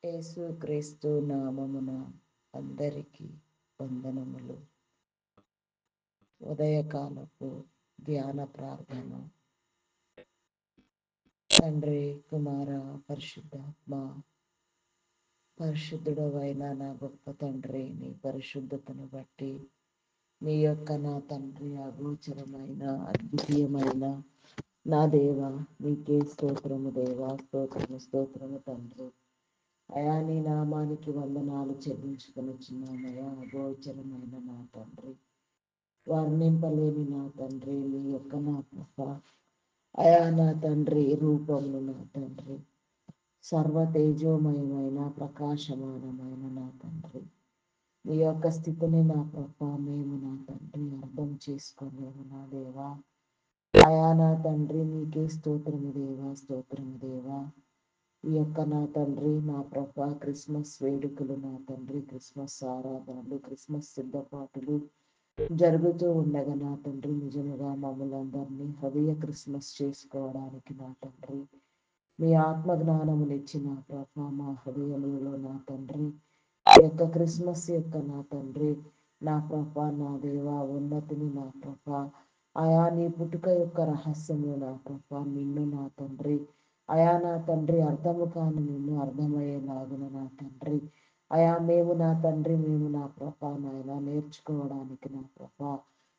యేసుక్రీస్తు నామమున అందరికీ వందనములు. ఉదయకాలపు ధ్యాన ప్రార్థన. తండ్రి, కుమార, పరిశుద్ధాత్మ, పరిశుద్ధుడవైన నా గొప్ప తండ్రి, నీ పరిశుద్ధతను బట్టి నీ యొక్క నా తండ్రి అగోచరమైన అద్వితీయమైన నా దేవ, నీకే స్తోత్రము దేవా, స్తోత్రము స్తోత్రము తండ్రి. అయా నీ నామానికి వందనాలు చెల్లించుకొనిచున్నామయ్యా. అగోచరమైన నా తండ్రి, వర్ణింపలేని నా తండ్రి, నీ యొక్క నా కృప అయా నా తండ్రి, రూపములు నా తండ్రి, సర్వ తేజోమయమైన ప్రకాశమానమైన నా తండ్రి, నీ యొక్క స్థితిని నా ప్రభ మేము నా తండ్రి అర్థం చేసుకోలేము నా దేవా. అయా నా తండ్రి, నీకే స్తోత్రము దేవా, స్తోత్రము దేవా. ఈ యొక్క నా తండ్రి, నా ప్రభ క్రిస్మస్ వేడుకలు నా తండ్రి, క్రిస్మస్ ఆరాధనలు, క్రిస్మస్ సిద్ధపాటులు జరుగుతూ ఉండగా నా తండ్రి, నిజముగా మమ్మల్ని అందరినీ హృదయ క్రిస్మస్ చేసుకోవడానికి నా తండ్రి మీ ఆత్మ జ్ఞానమునిచ్చి నా ప్రభ మా హృదయములలో నా తండ్రి ఈ యొక్క క్రిస్మస్ యొక్క నా తండ్రి, నా ప్రభ నా దేవ ఉన్నతిని నా ప్రభ ఆయా నీ పుట్టుక యొక్క రహస్యము నా ప్రభ నిన్ను నా తండ్రి అయా నా తండ్రి అర్థము కాని నిన్ను అర్థమయ్యేలాగున నా తండ్రి అయా మేము నా తండ్రి మేము నా ప్రభ నాయన నేర్చుకోవడానికి నా ప్రభ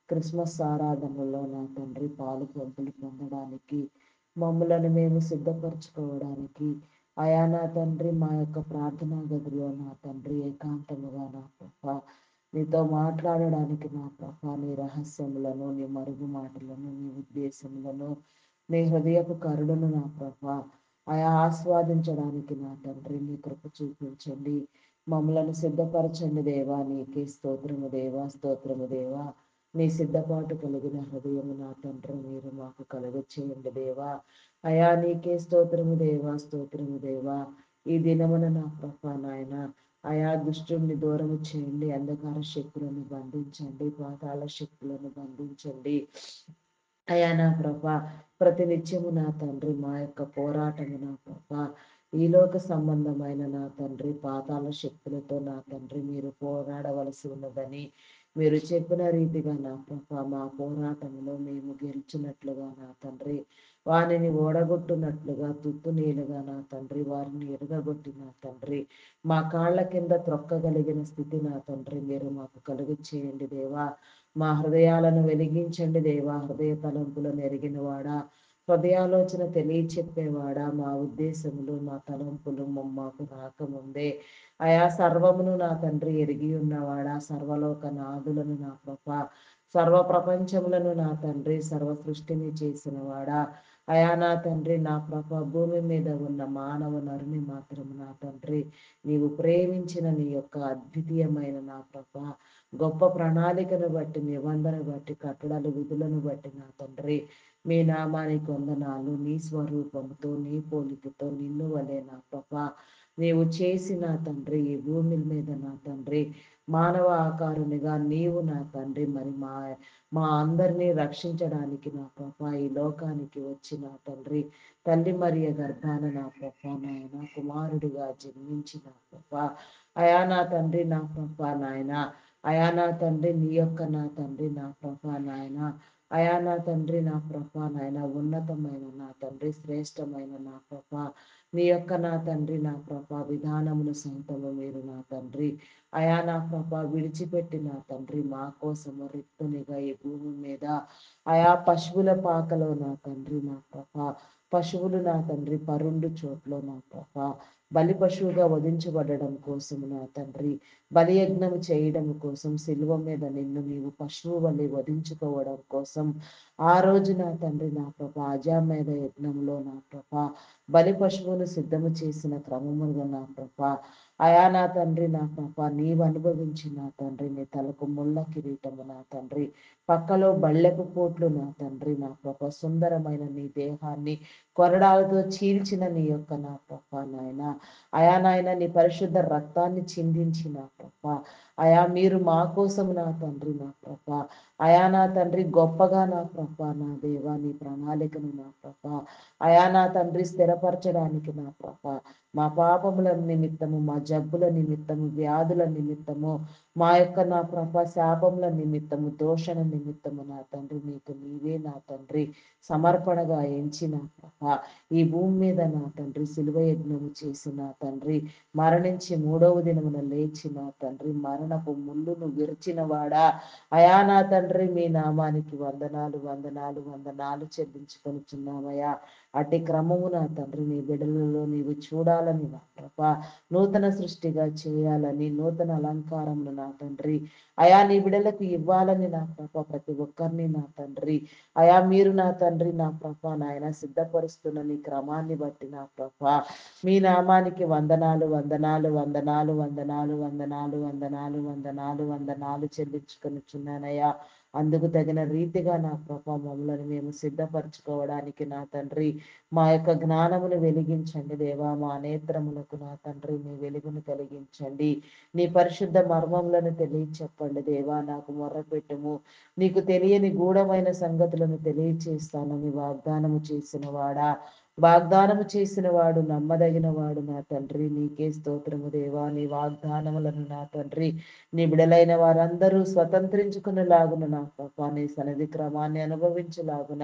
క్రిస్మస్ ఆరాధనలో నా తండ్రి పాలు పంపులు పొందడానికి మమ్మలను మేము సిద్ధపరచుకోవడానికి అయా నా తండ్రి మా యొక్క ప్రార్థనా గదిలో నా తండ్రి ఏకాంతముగా నా ప్రభ నీతో మాట్లాడడానికి నా ప్రభ నీ రహస్యములను నీ మరుగు మాటలను నీ ఉద్దేశములను నీ హృదయపు కరుడును నా ప్రభ ఆయా ఆస్వాదించడానికి నా తండ్రి నీ కృప చూపించండి. మమ్మలను సిద్ధపరచండి దేవా. నీకే స్తోత్రము దేవా, స్తోత్రము దేవా. నీ సిద్ధపాటు కలిగిన హృదయము నా తండ్రి మీరు మాకు కలుగ చేయండి దేవా. అయా నీకే స్తోత్రము దేవా, స్తోత్రము దేవా. ఈ దినమున నా ప్రభ నాయన అయా దుష్టుని దూరము చేయండి, అంధకార శక్తులను బంధించండి, పాతాళ శక్తులను బంధించండి. అయా నా ప్రభ ప్రతినిత్యము నా తండ్రి మా యొక్క పోరాటము నా ప్రభ ఈ లోక సంబంధమైన నా తండ్రి పాతాళ శక్తులతో నా తండ్రి మీరు పోరాడవలసి ఉన్నదని మీరు చెప్పిన రీతిగా నా ప్రభ మా పోరాటంలో మేము గెలిచినట్లుగా నా తండ్రి వారిని ఓడగొట్టినట్లుగా తుత్తునీలుగా నా తండ్రి వారిని ఎరగగొట్టి నా తండ్రి మా కాళ్ళ కింద త్రొక్కగలిగిన స్థితి నా తండ్రి మీరు మాకు కలుగు చేయండి దేవా. మా హృదయాలను వెలిగించండి దేవా. హృదయ తలంపులను ఎరిగిన వాడా, హృదయాలోచన తెలియచెప్పేవాడా, మా ఉద్దేశములు మా తలంపులు మాకు రాకముందే అయా సర్వమును నా తండ్రి ఎరిగి ఉన్నవాడా, సర్వలోక నాదులను నా ప్రభ సర్వ ప్రపంచములను నా తండ్రి సర్వ సృష్టిని చేసిన వాడా అయా నా తండ్రి నా ప్రభ భూమి మీద ఉన్న మానవ నరుని మాత్రము నా తండ్రి నీవు ప్రేమించిన నీ యొక్క అద్వితీయమైన నా ప్రభ గొప్ప ప్రణాళికను బట్టి నిబంధన బట్టి కట్టడలు విధులను బట్టి నా తండ్రి మీ నామానికి వందనాలు. నీ స్వరూపంతో నీ పోలికతో నిన్ను వలే నా ప్రభ నీవు చేసిన తండ్రి ఈ భూమి మీద నా తండ్రి మానవ ఆకారునిగా నీవు నా తండ్రి మరి మా అందరినీ రక్షించడానికి నా ప్రభ ఈ లోకానికి వచ్చిన తండ్రి తల్లి మరియ గర్భాన నా ప్రభ నాయన కుమారుడిగా జన్మించిన ప్రభ అయా నా తండ్రి నా ప్రభ నాయన అయా నా తండ్రి నీ యొక్క నా తండ్రి నా ప్రభ నాయన అయా నా తండ్రి నా ప్రభ నాయన ఉన్నతమైన నా తండ్రి శ్రేష్టమైన నా ప్రభ నీ యొక్క నా తండ్రి నా ప్రభ విధానమును సొంతము మీరు నా తండ్రి అయా నా ప్రభ విడిచిపెట్టి నా తండ్రి మా కోసము రిక్తునిగా ఈ భూమి మీద అయా పశువుల పాకలో నా తండ్రి నా ప్రభ పశువులు నా తండ్రి పరుండు చోట్లో నా ప్రభ బలి పశువుగా వధించబడడం కోసం నా తండ్రి బలియజ్ఞం చేయడం కోసం సిలువ మీద నిన్ను నీవు పశువు వలె వధించుకోవడం కోసం ఆ రోజు నా తండ్రి నా ప్రభ అజామేధ యజ్ఞంలో నా ప్రభ బలి పశువును సిద్ధము చేసిన క్రమముగా నా ప్రభ అయా నా తండ్రి నా ప్రభ నీవు అనుభవించిన తండ్రి నీ తలకు ముళ్ళ కిరీటము నా తండ్రి పక్కలో బళ్ళెపు పోట్లు నా తండ్రి నా ప్రభ సుందరమైన నీ దేహాన్ని కొరడాలతో చీల్చిన నీ యొక్క నా ప్రభ నాయన అయా నాయన నీ పరిశుద్ధ రక్తాన్ని చిందించిన ప్రభ అయా మీరు మా కోసం నా తండ్రి నా ప్రభ అయా నా తండ్రి గొప్పగా నా ప్రభ నా దేవా నీ ప్రణాళికను నా ప్రభ అయా నా తండ్రి స్థిరపరచడానికి నా ప్రభ మా పాపముల నిమిత్తము, మా జబ్బుల నిమిత్తము, వ్యాధుల నిమిత్తము, మా యొక్క నా ప్రభ శాపముల నిమిత్తము, దోషణ నిమిత్తము నా తండ్రి నీకు నీవే నా తండ్రి సమర్పణగా ఎంచి నా ప్రభ ఈ భూమి మీద నా తండ్రి శిలువ యజ్ఞము చేసి నా తండ్రి మరణించి మూడవ దినమున లేచి నా తండ్రి మరణపు ముళ్ళును విరిచిన వాడా అయా నా తండ్రి మీ నామానికి వందనాలు వందనాలు వందనాలు చెల్లించుకొనిచున్నామయ్యా. అట్టి క్రమము నా తండ్రి నీ బిడ్డలలో నీవు చూడాలని నా ప్రభ నూతన సృష్టిగా చేయాలని, నూతన అలంకారములు నా తండ్రి అయా నీ బిడ్డలకు ఇవ్వాలని నా ప్రభ ప్రతి ఒక్కరిని నా తండ్రి అయా మీరు నా తండ్రి నా ప్రభ నాయన సిద్ధపరుస్తున్న నీ క్రమాన్ని బట్టి నా ప్రభ మీ నామానికి వందనాలు వందనాలు వందనాలు వందనాలు వందనాలు వందనాలు వందనాలు వందనాలు చెల్లించుకొనిచున్నానయ్యా. అందుకు తగిన రీతిగా నా ప్రభ మమ్మల్ని మేము సిద్ధపరచుకోవడానికి నా తండ్రి మా యొక్క జ్ఞానమును వెలిగించండి దేవా. మా నేత్రములకు నా తండ్రి మీ వెలుగును కలిగించండి. నీ పరిశుద్ధ మర్మములను తెలియచెప్పండి దేవా. నాకు మొర్రపెట్టుము, నీకు తెలియని గూఢమైన సంగతులను తెలియచేస్తానని వాగ్దానము చేసిన వాడా, వాగ్దానము చేసిన వాడు నమ్మదగిన వాడు నా తండ్రి. నీకే స్తోత్రము దేవా. నీ వాగ్దానములను నా తండ్రి నీ బిడలైన వారందరూ స్వతంత్రించుకునేలాగున నా ప్రభా నీ సన్నిధి క్రమాన్ని అనుభవించలాగున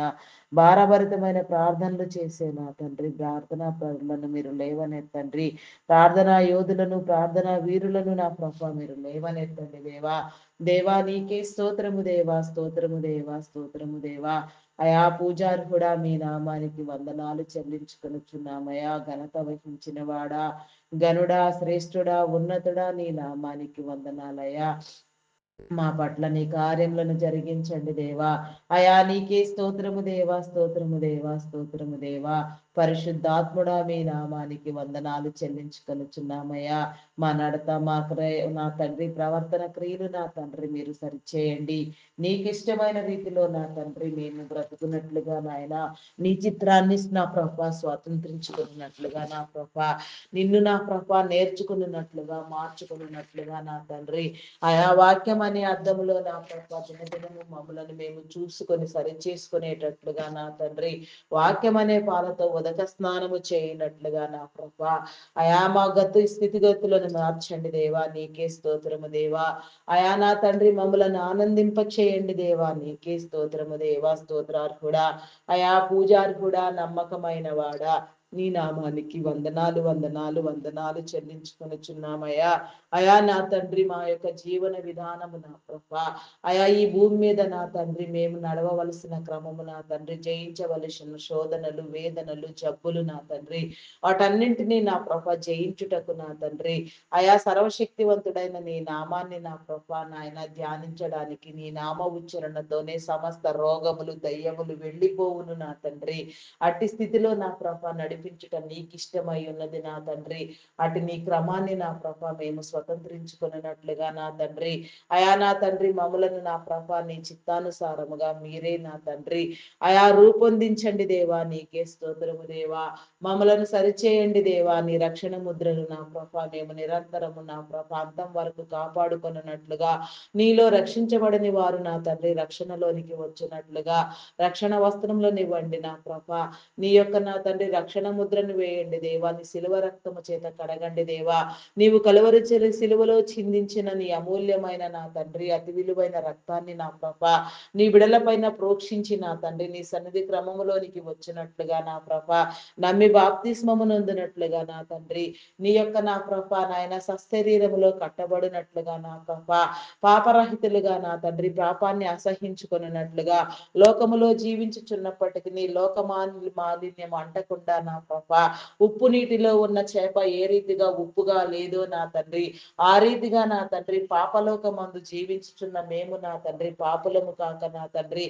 భారభరితమైన ప్రార్థనలు చేసే నా తండ్రి ప్రార్థనా పరులను మీరు లేవనెత్తండి. ప్రార్థనా యోధులను, ప్రార్థనా వీరులను నా ప్రభా మీరు లేవనెత్తండి దేవా. దేవా నీకే స్తోత్రము దేవా, స్తోత్రము దేవా, స్తోత్రము దేవా. అయా పూజార్హుడా మీ నామానికి వందనాలు చెల్లించుకొనుచున్నామయా. ఘనత వహించిన వాడా, గనుడా, శ్రేష్ఠుడా, ఉన్నతుడా నీ నామానికి వందనాలయ్యా. మా పట్ల నీ కార్యములను జరిగించండి దేవా. అయా నీకే స్తోత్రము దేవా, స్తోత్రము దేవా, స్తోత్రము దేవా. పరిశుద్ధాత్ముడా మీ నామానికి వందనాలు చెల్లించుకొనుచున్నామయ్యా. మా నడత, మా నా తండ్రి ప్రవర్తన క్రియలు నా తండ్రి మీరు సరిచేయండి. నీకు ఇష్టమైన రీతిలో నా తండ్రి మేము బ్రతుకున్నట్లుగా నాయన నీ చిత్రాన్ని నా ప్రభ స్వాతంత్రించుకున్నట్లుగా నా ప్రభ నిన్ను నా ప్రభ నేర్చుకున్నట్లుగా మార్చుకున్నట్లుగా నా తండ్రి ఆయా వాక్యం అనే అర్థములో నా ప్రభ దినదినము మమ్మలను మేము చూసుకొని సరి చేసుకునేటట్లుగా నా తండ్రి వాక్యం అనే పాలతో ఉదక స్నానము చేయనట్లుగా నా ప్రభ అయా మా గతు స్థితిగతులను మార్చండి దేవా. నీకే స్తోత్రము దేవా. అయా నా తండ్రి మమ్మలను ఆనందింప చేయండి దేవా. నీకే స్తోత్రము దేవా, స్తోత్రార్హుడా. అయా పూజార్హుడా, నమ్మకమైన వాడా నీ నామానికి వందనాలు వందనాలు వందనాలు చెల్లించుకొనిచున్నామయ్యా. అయా నా తండ్రి మా యొక్క జీవన విధానము నా ప్రభా అయా ఈ భూమి మీద నా తండ్రి మేము నడవవలసిన క్రమము నా తండ్రి జయించవలసిన శోధనలు, వేదనలు, జబ్బులు నా తండ్రి వాటన్నింటినీ నా ప్రభ జయించుటకు నా తండ్రి అయా సర్వశక్తివంతుడైన నీ నామాన్ని నా ప్రభ నాయన ధ్యానించడానికి నీ నామ ఉచ్చరణతోనే సమస్త రోగములు, దయ్యములు వెళ్ళిపోవును నా తండ్రి. అట్టి స్థితిలో నా ప్రభ నడిపించుట నీకు ఇష్టమై ఉన్నది నా తండ్రి. అటు నీ క్రమాన్ని నా ప్రభ మేము స్వతంత్రించుకున్నట్లుగా నా తండ్రి అయా నా తండ్రి మమ్ములను నా ప్రభ నీ చిత్తానుసారముగా మీరే నా తండ్రి అయా రూపొందించండి దేవా. నీకే స్తోత్రము దేవా. మమ్మలను సరిచేయండి దేవా. నీ రక్షణ ముద్రలు నా ప్రభ మేము నిరంతరము నా ప్రభ అంతం వరకు కాపాడుకొనున్నట్లుగా నీలో రక్షించబడని వారు నా తండ్రి రక్షణలోనికి వచ్చినట్లుగా రక్షణ వస్త్రంలోనివ్వండి నా ప్రభ. నీ యొక్క నా తండ్రి రక్షణ ముద్రను వేయండి దేవా. నీ సిలువ రక్తము చేత కడగండి దేవా. నీవు కలువరి సిలువలో చిందించిన నీ అమూల్యమైన నా తండ్రి అతి విలువైన రక్తాన్ని నా ప్రభ నీ బిడల పైన ప్రోక్షించి నా తండ్రి నీ సన్నిధి క్రమములోనికి వచ్చినట్లుగా నా ప్రభ నమ్మి బాప్తిస్మము నొందినట్లుగా నా తండ్రి నీ యొక్క నా ప్రభ నాయన సశరీరములో కట్టబడినట్లుగా నా ప్రభ పాపరహితులుగా నా తండ్రి పాపాన్ని అసహించుకున్నట్లుగా లోకములో జీవించుచున్నప్పటికీ నీ మాలిన్యం అంటకుండా నా ప్రభ ఉప్పు నీటిలో ఉన్న చేప ఏ రీతిగా ఉప్పుగా లేదో నా తండ్రి ఆ రీతిగా నా తండ్రి పాపలోకమందు జీవించుచున్న మేము నా తండ్రి పాపులము కాక నా తండ్రి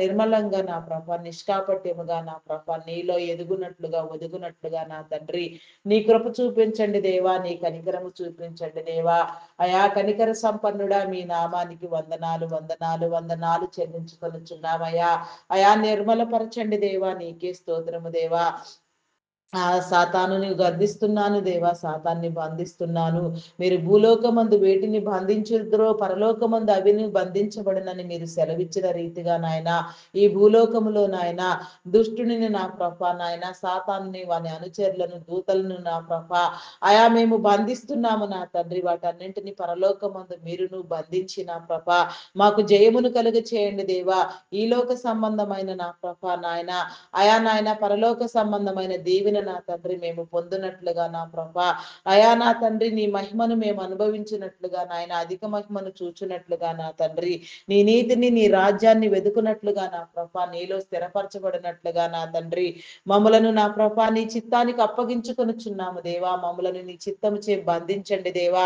నిర్మలంగా నా ప్రభ నిష్కాపట్యముగా నా ప్రభ నీలో ఎదుగునట్లుగా ఒదుగునట్లుగా నా తండ్రి నీ కృప చూపించండి దేవా. నీ కనికరము చూపించండి దేవా. అయా కనికర సంపన్నుడా మీ నామానికి వందనాలు వందనాలు వందనాలు చెల్లించుకొనుచున్నామయ్యా. అయా నిర్మలపరచండి దేవా. నీకే స్తోత్రము దేవా. సాతానుని గద్దిస్తున్నాను దేవా, సాతాన్ని బంధిస్తున్నాను. మీరు భూలోకమందు వేటిని బంధించుదురో పరలోకమందు అవిని బంధించబడునని మీరు సెలవిచ్చిన రీతిగా నాయన, ఈ భూలోకములో నాయన దుష్టుని నా ప్రభ నాయన, సాతాన్ని వాని అనుచరులను దూతలను నా ప్రభ అయా మేము బంధిస్తున్నాము నా తండ్రి. వాటన్నింటిని పరలోకమందు మీరును బంధించి నా ప్రభ మాకు జయమును కలుగ చేయండి దేవా. ఈ లోక సంబంధమైన నా ప్రభ నాయన, అయా నాయన పరలోక సంబంధమైన దీవెన నా తండ్రి మేము పొందినట్లుగా నా ప్రభా, అయా నా తండ్రి నీ మహిమను మేము అనుభవించినట్లుగా నాయన, అధిక మహిమను చూచున్నట్లుగా నా తండ్రి, నీ నీతిని నీ రాజ్యాన్ని వెతుకున్నట్లుగా నా ప్రభా, నీలో స్థిరపరచబడినట్లుగా నా తండ్రి మమ్మలను నా ప్రభా నీ చిత్తానికి అప్పగించుకొనుచున్నాము దేవా. మమ్మలను నీ చిత్తము చే బంధించండి దేవా.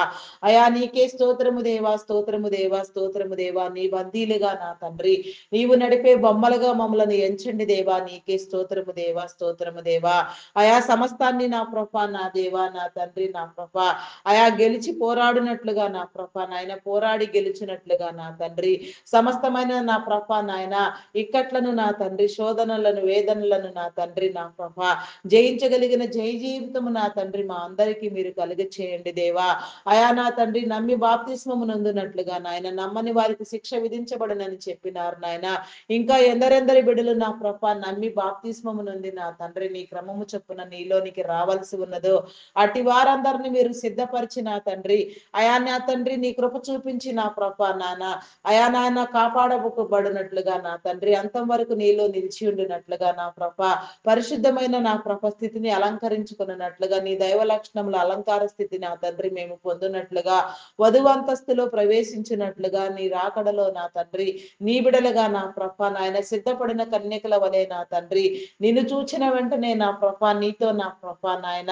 అయా నీకే స్తోత్రము దేవా, స్తోత్రము దేవా, స్తోత్రము దేవా. నీ బందీలుగా నా తండ్రి నీవు నడిపే బొమ్మలుగా మమ్మలను ఎంచండి దేవా. నీకే స్తోత్రము దేవా, స్తోత్రము దేవా. అయా సమస్తాన్ని నా ప్రభ నా దేవా నా తండ్రి నా ప్రభ అయా గెలిచి పోరాడినట్లుగా నా ప్రభ నాయన, పోరాడి గెలిచినట్లుగా నా తండ్రి సమస్తమైన నా ప్రభ నాయన ఇక్కట్లను నా తండ్రి, శోధనలను వేదనలను నా తండ్రి నా ప్రభ జయించగలిగిన జయ జీవితము నా తండ్రి మా అందరికీ మీరు కలుగ చేయండి దేవా. అయా నా తండ్రి నమ్మి బాప్తిస్మము నందునట్లుగా నాయన, నమ్మని వారికి శిక్ష విధించబడనని చెప్పినారు నాయన. ఇంకా ఎందరెందరి బిడ్డలు నా ప్రభ నమ్మి బాప్తిస్మము నుండి నా తండ్రి నీ క్రమము చొప్పున నీలోనికి రావాల్సి ఉన్నదో అటు వారందరిని మీరు సిద్ధపరిచి నా తండ్రి, అయా నా తండ్రి నీ కృప చూపించి నా ప్రభ నాన్న, అయా నాయన కాపాడబడినట్లుగా నా తండ్రి అంతం వరకు నీలో నిలిచి ఉండినట్లుగా నా ప్రభ, పరిశుద్ధమైన నా ప్రభ స్థితిని అలంకరించుకున్నట్లుగా నీ దైవ లక్షణముల అలంకార స్థితి నా తండ్రి మేము పొందినట్లుగా, వధువు అంతస్తులో ప్రవేశించినట్లుగా నీ రాకడలో నా తండ్రి నీ బిడలుగా నా ప్రభ నాయన సిద్ధపడిన కన్యకల వలె నా తండ్రి నిన్ను చూచిన వెంటనే నా ప్రభ నీతో నా ప్రభ నాయన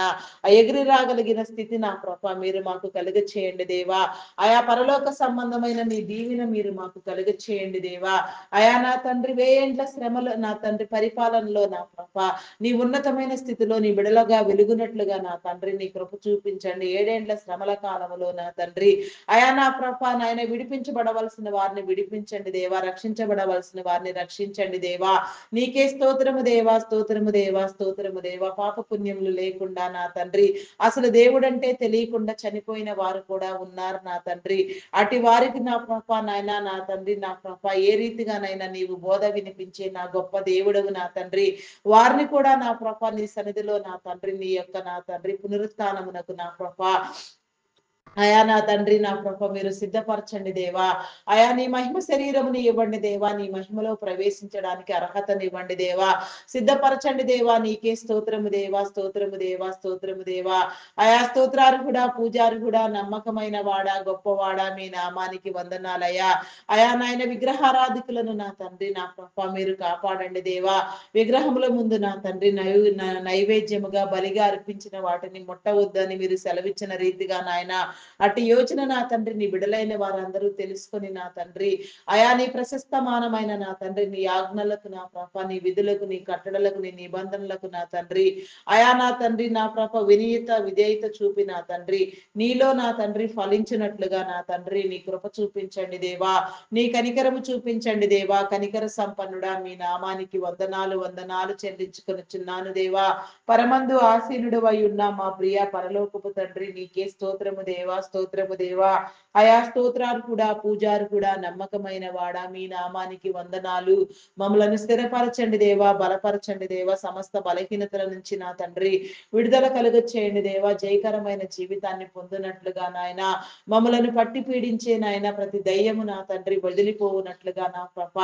ఎగిరి రాగలిగిన స్థితి నా ప్రభ మీరు మాకు కలుగ చేయండి దేవా. ఆయా పరలోక సంబంధమైన నీ దీవెన మీరు మాకు కలుగ చేయండి దేవా. అయా నా తండ్రి వేయండ్ల శ్రమలు నా తండ్రి పరిపాలనలో నా ప్రభ నీ ఉన్నతమైన స్థితిలో నీ బిడలుగా వెలుగునట్లుగా నా తండ్రి నీ కృప చూపించండి. ఏడేండ్ల శ్రమల కాలంలో నా తండ్రి అయా నా ప్రభ నాయన విడిపించబడవలసిన వారిని విడిపించండి దేవా, రక్షించబడవలసిన వారిని రక్షించండి దేవా. నీకే స్తోత్రము దేవా, స్తోత్రము దేవా, స్తోత్రము దేవా. పాప పుణ్యములు లేకుండా నా తండ్రి అసలు దేవుడంటే తెలియకుండా చనిపోయిన వారు కూడా ఉన్నారు నా తండ్రి. అటు వారికి నా ప్రభ నాయన నా తండ్రి నా ప్రభ ఏ రీతిగానైనా నీవు బోధ వినిపించే నా గొప్ప దేవుడవు నా తండ్రి, వారిని కూడా నా ప్రభ నీ సన్నిధిలో నా తండ్రి నీ యొక్క నా తండ్రి పునరుత్థానమునకు నా ప్రభ అయా నా తండ్రి నా ప్రభ మీరు సిద్ధపరచండి దేవా. అయా నీ మహిమ శరీరముని ఇవ్వండి దేవా, నీ మహిమలో ప్రవేశించడానికి అర్హతని ఇవ్వండి దేవా. సిద్ధపరచండి దేవా. నీకే స్తోత్రము దేవా, స్తోత్రము దేవా, స్తోత్రము దేవా. అయా స్తోత్రార్హుడా, పూజార్హుడా, నమ్మకమైన వాడా, గొప్పవాడా, మీ నామానికి వందనాలయ్యా. అయా నాయన విగ్రహారాధికులను నా తండ్రి నా ప్రభ మీరు కాపాడండి దేవా. విగ్రహముల ముందు నా తండ్రి నైవేద్యముగా బలిగా అర్పించిన వాటిని ముట్టవద్దని మీరు సెలవిచ్చిన రీతిగా నాయన అటు యోచన నా తండ్రి నీ బిడలైన వారందరూ తెలుసుకొని నా తండ్రి అయా నీ ప్రశస్తమానమైన నా తండ్రి నీ ఆజ్ఞలకు నా ప్రభ నీ విధులకు నీ కట్టడలకు నీ నిబంధనలకు నా తండ్రి అయా నా తండ్రి నా ప్రభ వినీత విధేయత చూపి నా తండ్రి నీలో నా తండ్రి ఫలించినట్లుగా నా తండ్రి నీ కృప చూపించండి దేవా. నీ కనికరము చూపించండి దేవా. కనికర సంపన్నుడా మీ నామానికి వందనాలు వందనాలు చెల్లించుకొనుచున్నాను దేవా. పరమందు ఆసీనుడు అయి ఉన్న మా ప్రియ పరలోకపు తండ్రి నీకే స్తోత్రము దేవా, స్తోత్రము దేవా. అయా స్తోత్రార్హుడా, పూజార్హుడా, నమ్మకమైన వాడా, మీ నామానికి వందనాలు. మమ్మలను స్థిరపరచండి దేవా, బలపరచండి దేవా. సమస్త బలహీనతల నుంచి నా తండ్రి విడుదల కలుగచేయండి దేవా. జయకరమైన జీవితాన్ని పొందినట్లుగా నాయన మమ్మలను పట్టి పీడించే నాయన ప్రతి దయ్యము నా తండ్రి వదిలిపోవునట్లుగా నా ప్రభ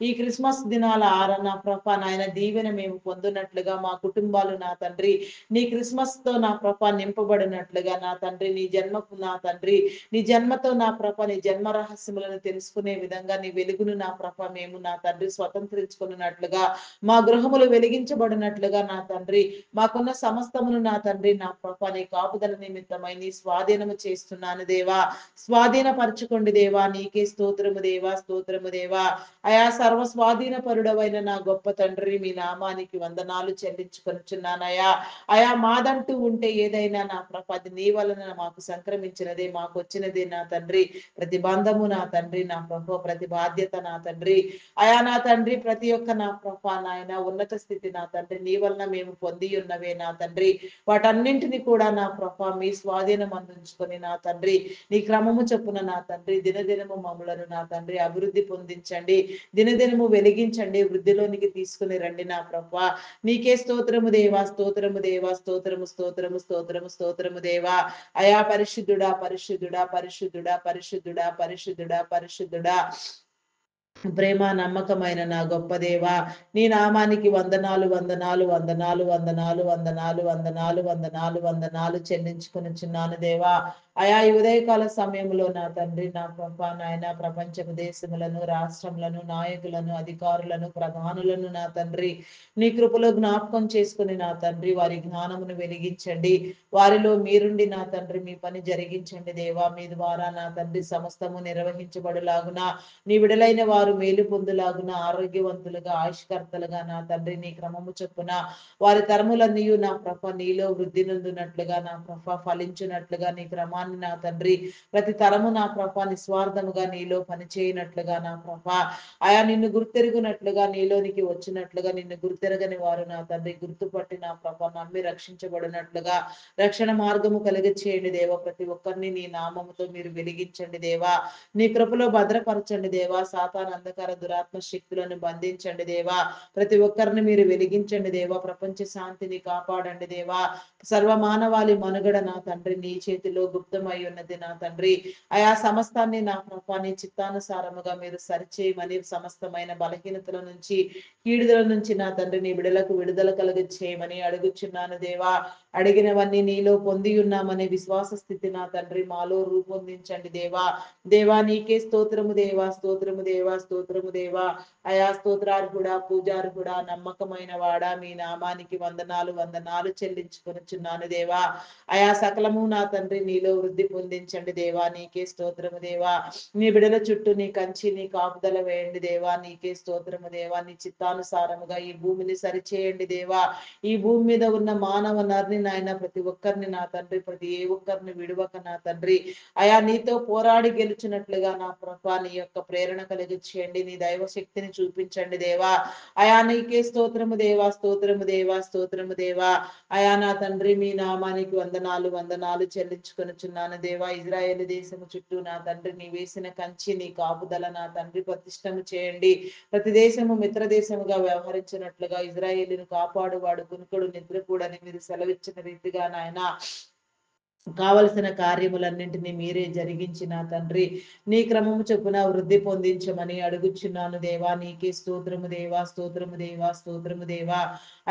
ఈ క్రిస్మస్ దినాల నా ప్రభ నాయన దీవెన మేము పొందినట్లుగా మా కుటుంబాలు నా తండ్రి నీ క్రిస్మస్ తో నా ప్రభ నింపబడినట్లుగా నా తండ్రి నీ జన్మకు నా తండ్రి నీ జన్మతో నా ప్రభ నీ జన్మ రహస్యములను తెలుసుకునే విధంగా నీ వెలుగును నా ప్రభ మేము నా తండ్రి స్వతంత్రించుకున్నట్లుగా మా గృహములు వెలిగించబడినట్లుగా నా తండ్రి మాకున్న సమస్తమును నా తండ్రి నా ప్రభ నీ కాపుదల నిమిత్తమై నీ స్వాధీనము చేస్తున్నాను దేవా. స్వాధీనపరచుకోండి దేవా. నీకే స్తోత్రము దేవా, స్తోత్రము దేవా. అయా సర్వ స్వాధీన పరుడవైన నా గొప్ప తండ్రి మీ నామానికి వందనాలు చెల్లించుకొనుచున్నానయా. అయా మాదంటూ ఉంటే ఏదైనా నా ప్రభ అది నీ వలన మాకు సంక్రమించి సంక్రమించినదే, మాకు వచ్చినదే నా తండ్రి. ప్రతి బంధము నా తండ్రి, నా ప్రభు, ప్రతి బాధ్యత నా తండ్రి, అయా నా తండ్రి, ప్రతి ఒక్క నా ప్రభా నాయన ఉన్నత స్థితి నా తండ్రి నీ వలన మేము పొంది ఉన్నవే నా తండ్రి. వాటన్నింటిని కూడా నా ప్రభా మీ స్వాధీనం అందించుకొని నా తండ్రి నీ క్రమము చొప్పున నా తండ్రి దినదినము మమ్ములను నా తండ్రి అభివృద్ధి పొందించండి, దినదినము వెలిగించండి, వృద్ధిలోనికి తీసుకుని రండి నా ప్రభా. నీకే స్తోత్రము దేవా, స్తోత్రము దేవా, స్తోత్రము స్తోత్రము స్తోత్రము స్తోత్రము దేవా. అయా పరిశుద్ధుడా పరిశుద్ధుడా పరిశుద్ధుడా పరిశుద్ధుడా పరిశుద్ధుడా పరిశుద్ధుడా, ప్రేమ నమ్మకమైన నా గొప్ప దేవ, నీ నామానికి వందనాలు వందనాలు వందనాలు వందనాలు వందనాలు వందనాలు వందనాలు వందనాలు చెల్లించుకొనిచున్నాను దేవా. అయా ఈ ఉదయకాల సమయంలో నా తండ్రి, నా ప్రభా నాయన, ప్రపంచ దేశములను, రాష్ట్రములను, నాయకులను, అధికారులను, ప్రధానులను నా తండ్రి నీ కృపలో జ్ఞాపకం చేసుకుని నా తండ్రి వారి జ్ఞానమును వెలిగించండి, వారిలో మీరుండి నా తండ్రి మీ పని జరిగించండి దేవా. మీ ద్వారా నా తండ్రి సమస్తము నిర్వహించబడులాగున, నీ విడలైన వారు మేలు పొందులాగున, ఆరోగ్యవంతులుగా, ఆయుష్కర్తలుగా నా తండ్రి నీ క్రమము చొప్పున వారి తరములన్నీ నా ప్రభ నీలో వృద్ధి నొందినట్లుగా, నా ప్రభ ఫలించినట్లుగా, నీ క్రమాన్ని నా తండ్రి ప్రతి తరము నా ప్రభ నిస్వార్థముగా నీలో పనిచేయనట్లుగా నా ప్రభ, ఆయా నిన్ను గుర్తెరుగునట్లుగా, నీలోనికి వచ్చినట్లుగా, నిన్ను గుర్తెరగని వారు నా తండ్రి గుర్తుపట్టి నా ప్రభ నమ్మి రక్షించబడినట్లుగా రక్షణ మార్గము కలిగ చేయండి దేవ. ప్రతి ఒక్కరిని నీ నామముతో మీరు వెలిగించండి దేవా, నీ కృపలో భద్రపరచండి దేవా. సాతాన్ అంధకార దురాత్మ శక్తులను బంధించండి దేవా. ప్రతి ఒక్కరిని మీరు వెలిగించండి దేవా. ప్రపంచ శాంతిని కాపాడండి దేవా. సర్వ మానవాళి మనుగడ నా తండ్రి నీ చేతిలో గుప్తమై ఉన్నది నా తండ్రి. ఆయా సమస్తాన్ని నా ప్రభా నీ చిత్తానుసారముగా మీరు సరిచేయమని, సమస్తమైన బలహీనతల నుంచి, కీడుదల నుంచి నా తండ్రి నీ బిడలకు విడుదల కలుగ చేయమని అడుగుచున్నాను దేవా. అడిగినవన్నీ నీలో పొంది ఉన్నామనే విశ్వాస స్థితి నా తండ్రి మాలో రూపొందించండి దేవా. దేవా నీకే స్తోత్రము దేవా, స్తోత్రము దేవా, స్తోత్రము దేవా. అయా స్తోత్రార్హుడా, పూజార్హుడా, నమ్మకమైన వాడా, మీ నామానికి వందనాలు వందనాలు చెల్లించుకొనుచున్నాను దేవా. అయా సకలము నా తండ్రి నీలో వృద్ధి పొందించండి దేవా. నీకే స్తోత్రము దేవా. నీ బిడల చుట్టూ నీ కంచి, నీ కాపుదల వేయండి దేవా. నీకే స్తోత్రము దేవా. నీ చిత్తానుసారముగా ఈ భూమిని సరిచేయండి దేవా. ఈ భూమి మీద ఉన్న మానవ నర్ని నాయన ప్రతి ఒక్కరిని నా తండ్రి, ప్రతి ఏ ఒక్కరిని విడువక నా తండ్రి అయా నీతో పోరాడి గెలిచినట్లుగా నా ప్రభా నీ యొక్క ప్రేరణ కలిగి చేయండి, నీ దైవ శక్తిని చూపించండి దేవా. అయా నీకే స్తోత్రము దేవా, స్తోత్రము దేవా, స్తోత్రము దేవా. అయా నా తండ్రి మీ నామానికి వందనాలు వందనాలు చెల్లించుకొనుచున్నాను దేవా. ఇజ్రాయేల్ దేశము చుట్టూ నా తండ్రి నీ వేసిన కంచి, నీ కాపుదల నా తండ్రి ప్రతిష్టము చేయండి. ప్రతి దేశము మిత్ర దేశముగా వ్యవహరించినట్లుగా ఇజ్రాయేలును కాపాడువాడు కునుకుడు నిద్ర కూడని మీరు సెలవిచ్చిన రీతిగా నాయన కావలసిన కార్యములన్నింటినీ మీరే జరిగించిన తండ్రి నీ క్రమము చొప్పున వృద్ధి పొందించమని అడుగుచున్నాను దేవా. నీకే స్తోత్రము దేవా, స్తోత్రము దేవా, స్తోత్రము దేవా.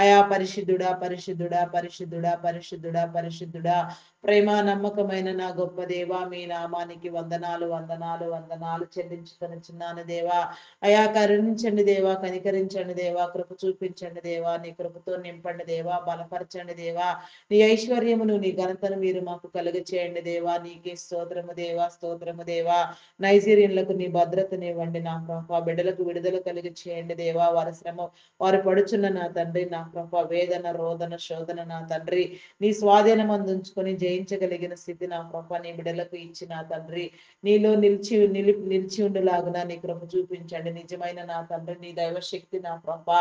అయా పరిశుద్ధుడా పరిశుద్ధుడా పరిశుద్ధుడా పరిశుద్ధుడా పరిశుద్ధుడా, ప్రేమ నమ్మకమైన నా గొప్ప దేవా, మీ నామానికి వందనాలు వందనాలు వందనాలు చెల్లించుకొనుచున్నాను దేవా. అయా కరుణించండి దేవా, కనికరించండి దేవా, కృప చూపించండి దేవా. నీ కృపతో నింపండి దేవా, బలపరచండి దేవా. నీ ఐశ్వర్యమును నీ ఘనతను మీరు మాకు కలుగ చేయండి దేవా. నీకే స్తోత్రము దేవా, స్తోత్రము దేవా. నైజీరియన్లకు నీ భద్రతనివ్వండి నా ప్రభ, బిడ్డలకు విడుదల కలిగి చేయండి దేవా. వారి శ్రమ వారు పడుచున్న నా తండ్రి నా ప్రభ వేదన రోదన శోధన నా తండ్రి నీ స్వాధీనం అందించుకొని జయించగలిగిన స్థితి నా ప్రభ నీ బిడ్డలకు ఇచ్చిన తండ్రి నీలో నిలిచి ఉండులాగున నీ కృప చూపించండి. నిజమైన నా తండ్రి నీ దైవ శక్తి నా ప్రభ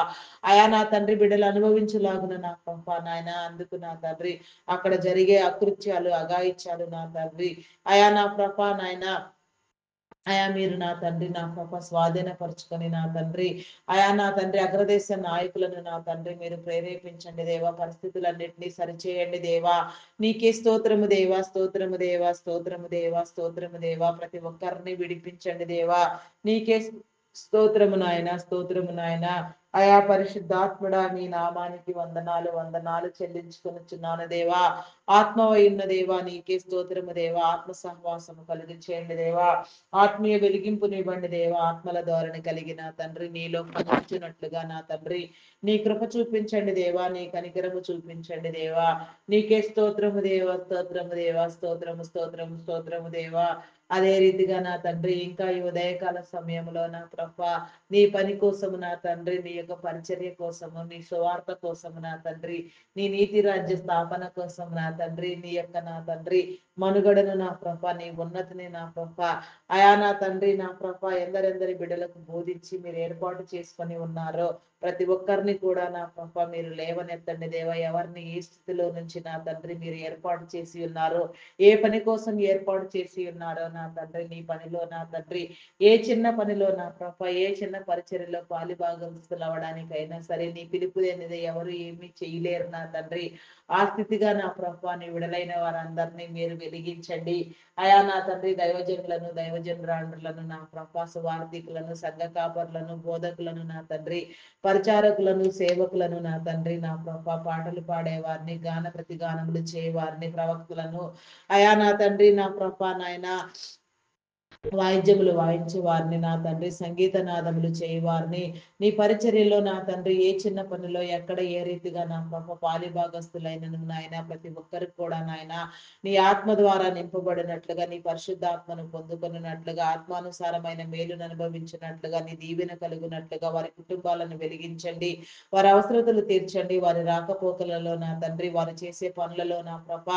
అయా నా తండ్రి బిడ్డలు అనుభవించులాగున నా ప్రభ నాయన అందుకు నా తండ్రి అక్కడ జరిగే అకృత్యాలు అఘాయిత్యాలు నా తండ్రి అయా నా ప్రభ నాయన అయా మీరు నా తండ్రి నా ప్రభ స్వాధీనపరుచుకొని నా తండ్రి అయా నా తండ్రి అగ్రదేశ నాయకులను నా తండ్రి మీరు ప్రేరేపించండి దేవా. పరిస్థితులన్నింటినీ సరిచేయండి దేవా. నీకే స్తోత్రము దేవా, స్తోత్రము దేవా, స్తోత్రము దేవా, స్తోత్రము దేవా. ప్రతి ఒక్కరిని విడిపించండి దేవా. నీకే స్తోత్రము నాయన, స్తోత్రము నాయన. అయా పరిశుద్ధాత్ముడా మీ నామానికి వందనాలు వందనాలు చెల్లించుకొనుచున్నాను దేవా. ఆత్మవై ఉన్న దేవా నీకే స్తోత్రము దేవా. ఆత్మ సహవాసము కలిగి చేయండి దేవా. ఆత్మీయ వెలిగింపునివ్వండి దేవా. ఆత్మల ధోరణి కలిగిన తండ్రి నీలో ఫలించినట్లుగా నా తండ్రి నీ కృప చూపించండి దేవా. నీ కనికరము చూపించండి దేవా. నీకే స్తోత్రము దేవా, స్తోత్రము దేవా, స్తోత్రము స్తోత్రము స్తోత్రము దేవా. అదే రీతిగా నా తండ్రి ఇంకా ఈ ఉదయకాల సమయంలో నా ప్రభ నీ పని కోసము నా తండ్రి నీ యొక్క పరిచర్య కోసము, నీ సువార్త కోసము నా తండ్రి, నీ నీతి రాజ్య స్థాపన కోసం నా తండ్రి, నీ యొక్క నా తండ్రి మనుగడను నా ప్రభ, నీ ఉన్నతిని నా ప్రభ, అయా నా తండ్రి నా ప్రభ, ఎందరెందరి బిడ్డలకు బోధించి మీరు ఏర్పాటు చేసుకొని ఉన్నారో ప్రతి ఒక్కరిని కూడా నా ప్రభ మీరు లేవనెత్తండి దేవా. ఎవరిని ఏ స్థితిలో నుంచి నా తండ్రి మీరు ఏర్పాటు చేసి ఉన్నారో, ఏ పని కోసం ఏర్పాటు చేసి ఉన్నారో నా తండ్రి, నీ పనిలో నా తండ్రి, ఏ చిన్న పనిలో నా ప్రభ, ఏ చిన్న పరిచర్యలో పాలిభాగస్తులు అవడానికైనా సరే నీ పిలుపు అనేది ఎవరు ఏమీ చేయలేరు నా తండ్రి. ఆ స్థితిగా నా ప్రభ నీ విడలైన వారందరినీ మీరు వెలిగించండి. అయా నా తండ్రి, దైవజనులను దైవజనురాండ్రులను నా ప్రభ, సువార్థికులను సంఘ కాపర్లను బోధకులను నా తండ్రి, పరిచారకులను సేవకులను నా తండ్రి నా ప్రభ, పాటలు పాడేవారిని గాన ప్రతిగానములు చేయవారిని ప్రవక్తలను అయా నా తండ్రి నా ప్రభ నాయన వాయిద్యములు వాయించే వారిని నా తండ్రి, సంగీత నాదములు చేయవారిని నీ పరిచర్యలో నా తండ్రి, ఏ చిన్న పనిలో ఎక్కడ ఏ రీతిగా నా ప్రభ పాలిభాగస్తులైన నాయన ప్రతి ఒక్కరికి కూడా నాయన నీ ఆత్మ ద్వారా నింపబడినట్లుగా, నీ పరిశుద్ధాత్మను పొందుకున్నట్లుగా, ఆత్మానుసారమైన మేలును అనుభవించినట్లుగా, నీ దీవెన కలుగునట్లుగా వారి కుటుంబాలను వెలిగించండి, వారి అవసరతలు తీర్చండి, వారి రాకపోకలలో నా తండ్రి, వారు చేసే పనులలో నా ప్రభ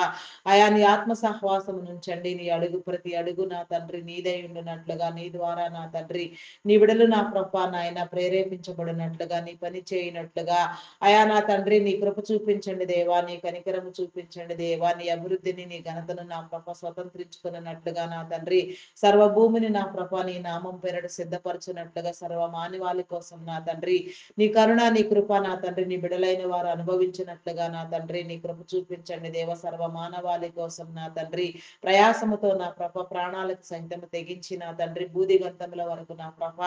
అయా నీ ఆత్మ సహవాసం నుంచండి. నీ అడుగు ప్రతి అడుగు నా తండ్రి నీదై ఉండునట్లుగా, నీ ద్వారా నా తండ్రి నీ విడలు నా ప్రభ నాయన ప్రేరేపించబడినట్లుగా, నీ పని చేయనట్లుగా అయా నా తండ్రి నీ కృప చూపించండి దేవా, నీ కనికరము చూపించండి దేవా, నీ అభివృద్ధిని నీ ఘనతను నా ప్రభ స్వతంత్రించుకున్నట్లుగా నా తండ్రి, సర్వభూమిని నా ప్రభ నీ నామం పేరట సిద్ధపరచునట్లుగా, సర్వ మానవాళి కోసం నా తండ్రి నీ కరుణ నీ కృప నా తండ్రి నీ బిడలైన వారు అనుభవించినట్లుగా నా తండ్రి నీ కృప చూపించండి దేవ. సర్వ మానవాళి కోసం నా తండ్రి ప్రయాసముతో నా ప్రభ ప్రాణాలకు సైతం తెగించి నా తండ్రి బూది గంతముల వరకు నా ప్రభ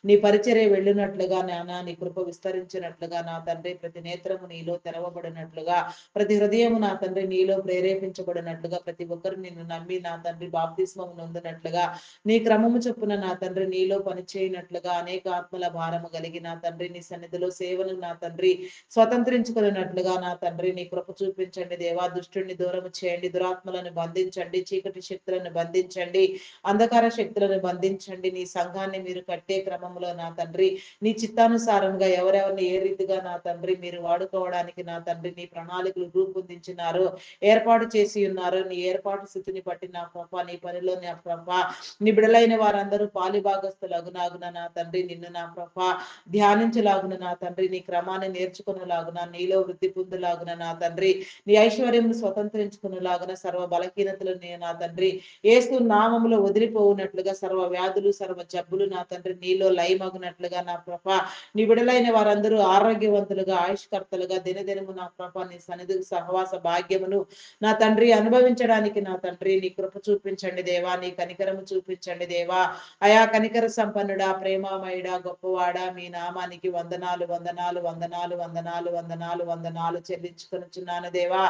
నీ పరిచర్య వెళ్ళినట్లుగా నానా నీ కృప విస్తరించినట్లుగా నా తండ్రి, ప్రతి నేత్రము నీలో తెరవబడినట్లుగా, ప్రతి హృదయము నా తండ్రి నీలో ప్రేరేపించబడినట్లుగా, ప్రతి ఒక్కరు నిన్ను నమ్మి నా తండ్రి బాప్తిస్మము నొందినట్లుగా, నీ క్రమము చొప్పున నా తండ్రి నీలో పనిచేయనట్లుగా, అనేక ఆత్మల భారము కలిగి నా తండ్రి నీ సన్నిధిలో సేవను నా తండ్రి స్వతంత్రించుకున్నట్లుగా నా తండ్రి నీ కృప చూపించండి దేవా. దుష్టుని దూరము చేయండి, దురాత్మలను బంధించండి, చీకటి శక్తులను బంధించండి, అంధకార శక్తులను బంధించండి. నీ సంఘాన్ని మీరు కట్టే క్రమంలో నా తండ్రి నీ చిత్తానుసారంగా ఎవరెవరిని ఏ రీతిగా నా తండ్రి మీరు వాడుకోవడానికి నా తండ్రి నీ ప్రణాళికలు రూపొందించినారో, ఏర్పాటు చేసి ఉన్నారో, నీ ఏర్పాటు స్థితిని బట్టి నా ప్రభ నీ పనిలో నా ప్రభ నీ బిడలైన వారందరూ పాలిభాగస్తులగునాగున నా తండ్రి నిన్ను నా ప్రభ ధ్యానించలాగున నా తండ్రి, నీ క్రమాన్ని నేర్చుకునేలాగున, నీలో వృద్ధి పొందులాగున నా తండ్రి, నీ ఐశ్వర్యం స్వతంత్రించుకునేలాగున, సర్వ బలహీనతలు నా తండ్రి ఏసు నామములో వదిలిపోవునట్లుగా, సర్వ వ్యాధులు సర్వ జబ్బులు నా తండ్రి నీలో లయమగునట్లుగా నా ప్రభ నీ విడలైన వారందరూ ఆరోగ్యవంతులుగా ఆయుష్కర్తలుగా దినదినము నా ప్రభ నీ సన్నిధి సహవాస భాగ్యమును నా తండ్రి అనుభవించడానికి నా తండ్రి నీ కృప చూపించండి దేవా, నీ కనికరము చూపించండి దేవా. అయా కనికర సంపన్నుడా, ప్రేమామయుడా, గొప్పవాడా, మీ నామానికి వందనాలు వందనాలు వందనాలు వందనాలు వందనాలు వందనాలు చెల్లించుకొనుచున్నాను దేవా.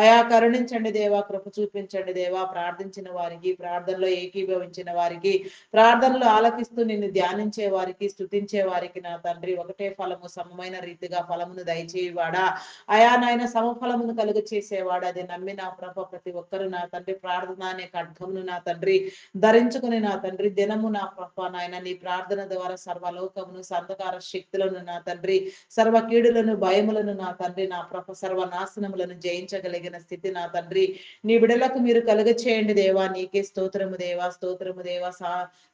అయా కరుణించండి దేవా, కృప చూపించండి దేవా. ప్రార్థించిన వారికి, ప్రార్థనలో ఏకీభవించిన వారికి, ప్రార్థనలు ఆలకిస్తూ నిన్ను ధ్యానించే వారికి, స్తుతించే వారికి నా తండ్రి ఒకటే ఫలము సమమైన రీతిగా ఫలమును దయచేయవాడా, అయా నాయన సమఫలమును కలుగ చేసేవాడు. అది నమ్మి నా ప్రభ ప్రతి ఒక్కరు నా తండ్రి ప్రార్థన అనే ఖడ్గమును నా తండ్రి ధరించుకుని నా తండ్రి దినము నా ప్రభ నాయన నీ ప్రార్థన ద్వారా సర్వలోకమును సంధకార శక్తులను నా తండ్రి, సర్వ కీడులను భయములను నా తండ్రి నా ప్రభ సర్వనాశనములను జయించగలిగిన స్థితి నా తండ్రి నీ బిడలకు మీరు కలుగ చేయండి దేవా. నీకే స్తోత్రము దేవా, స్తోత్రము దేవా.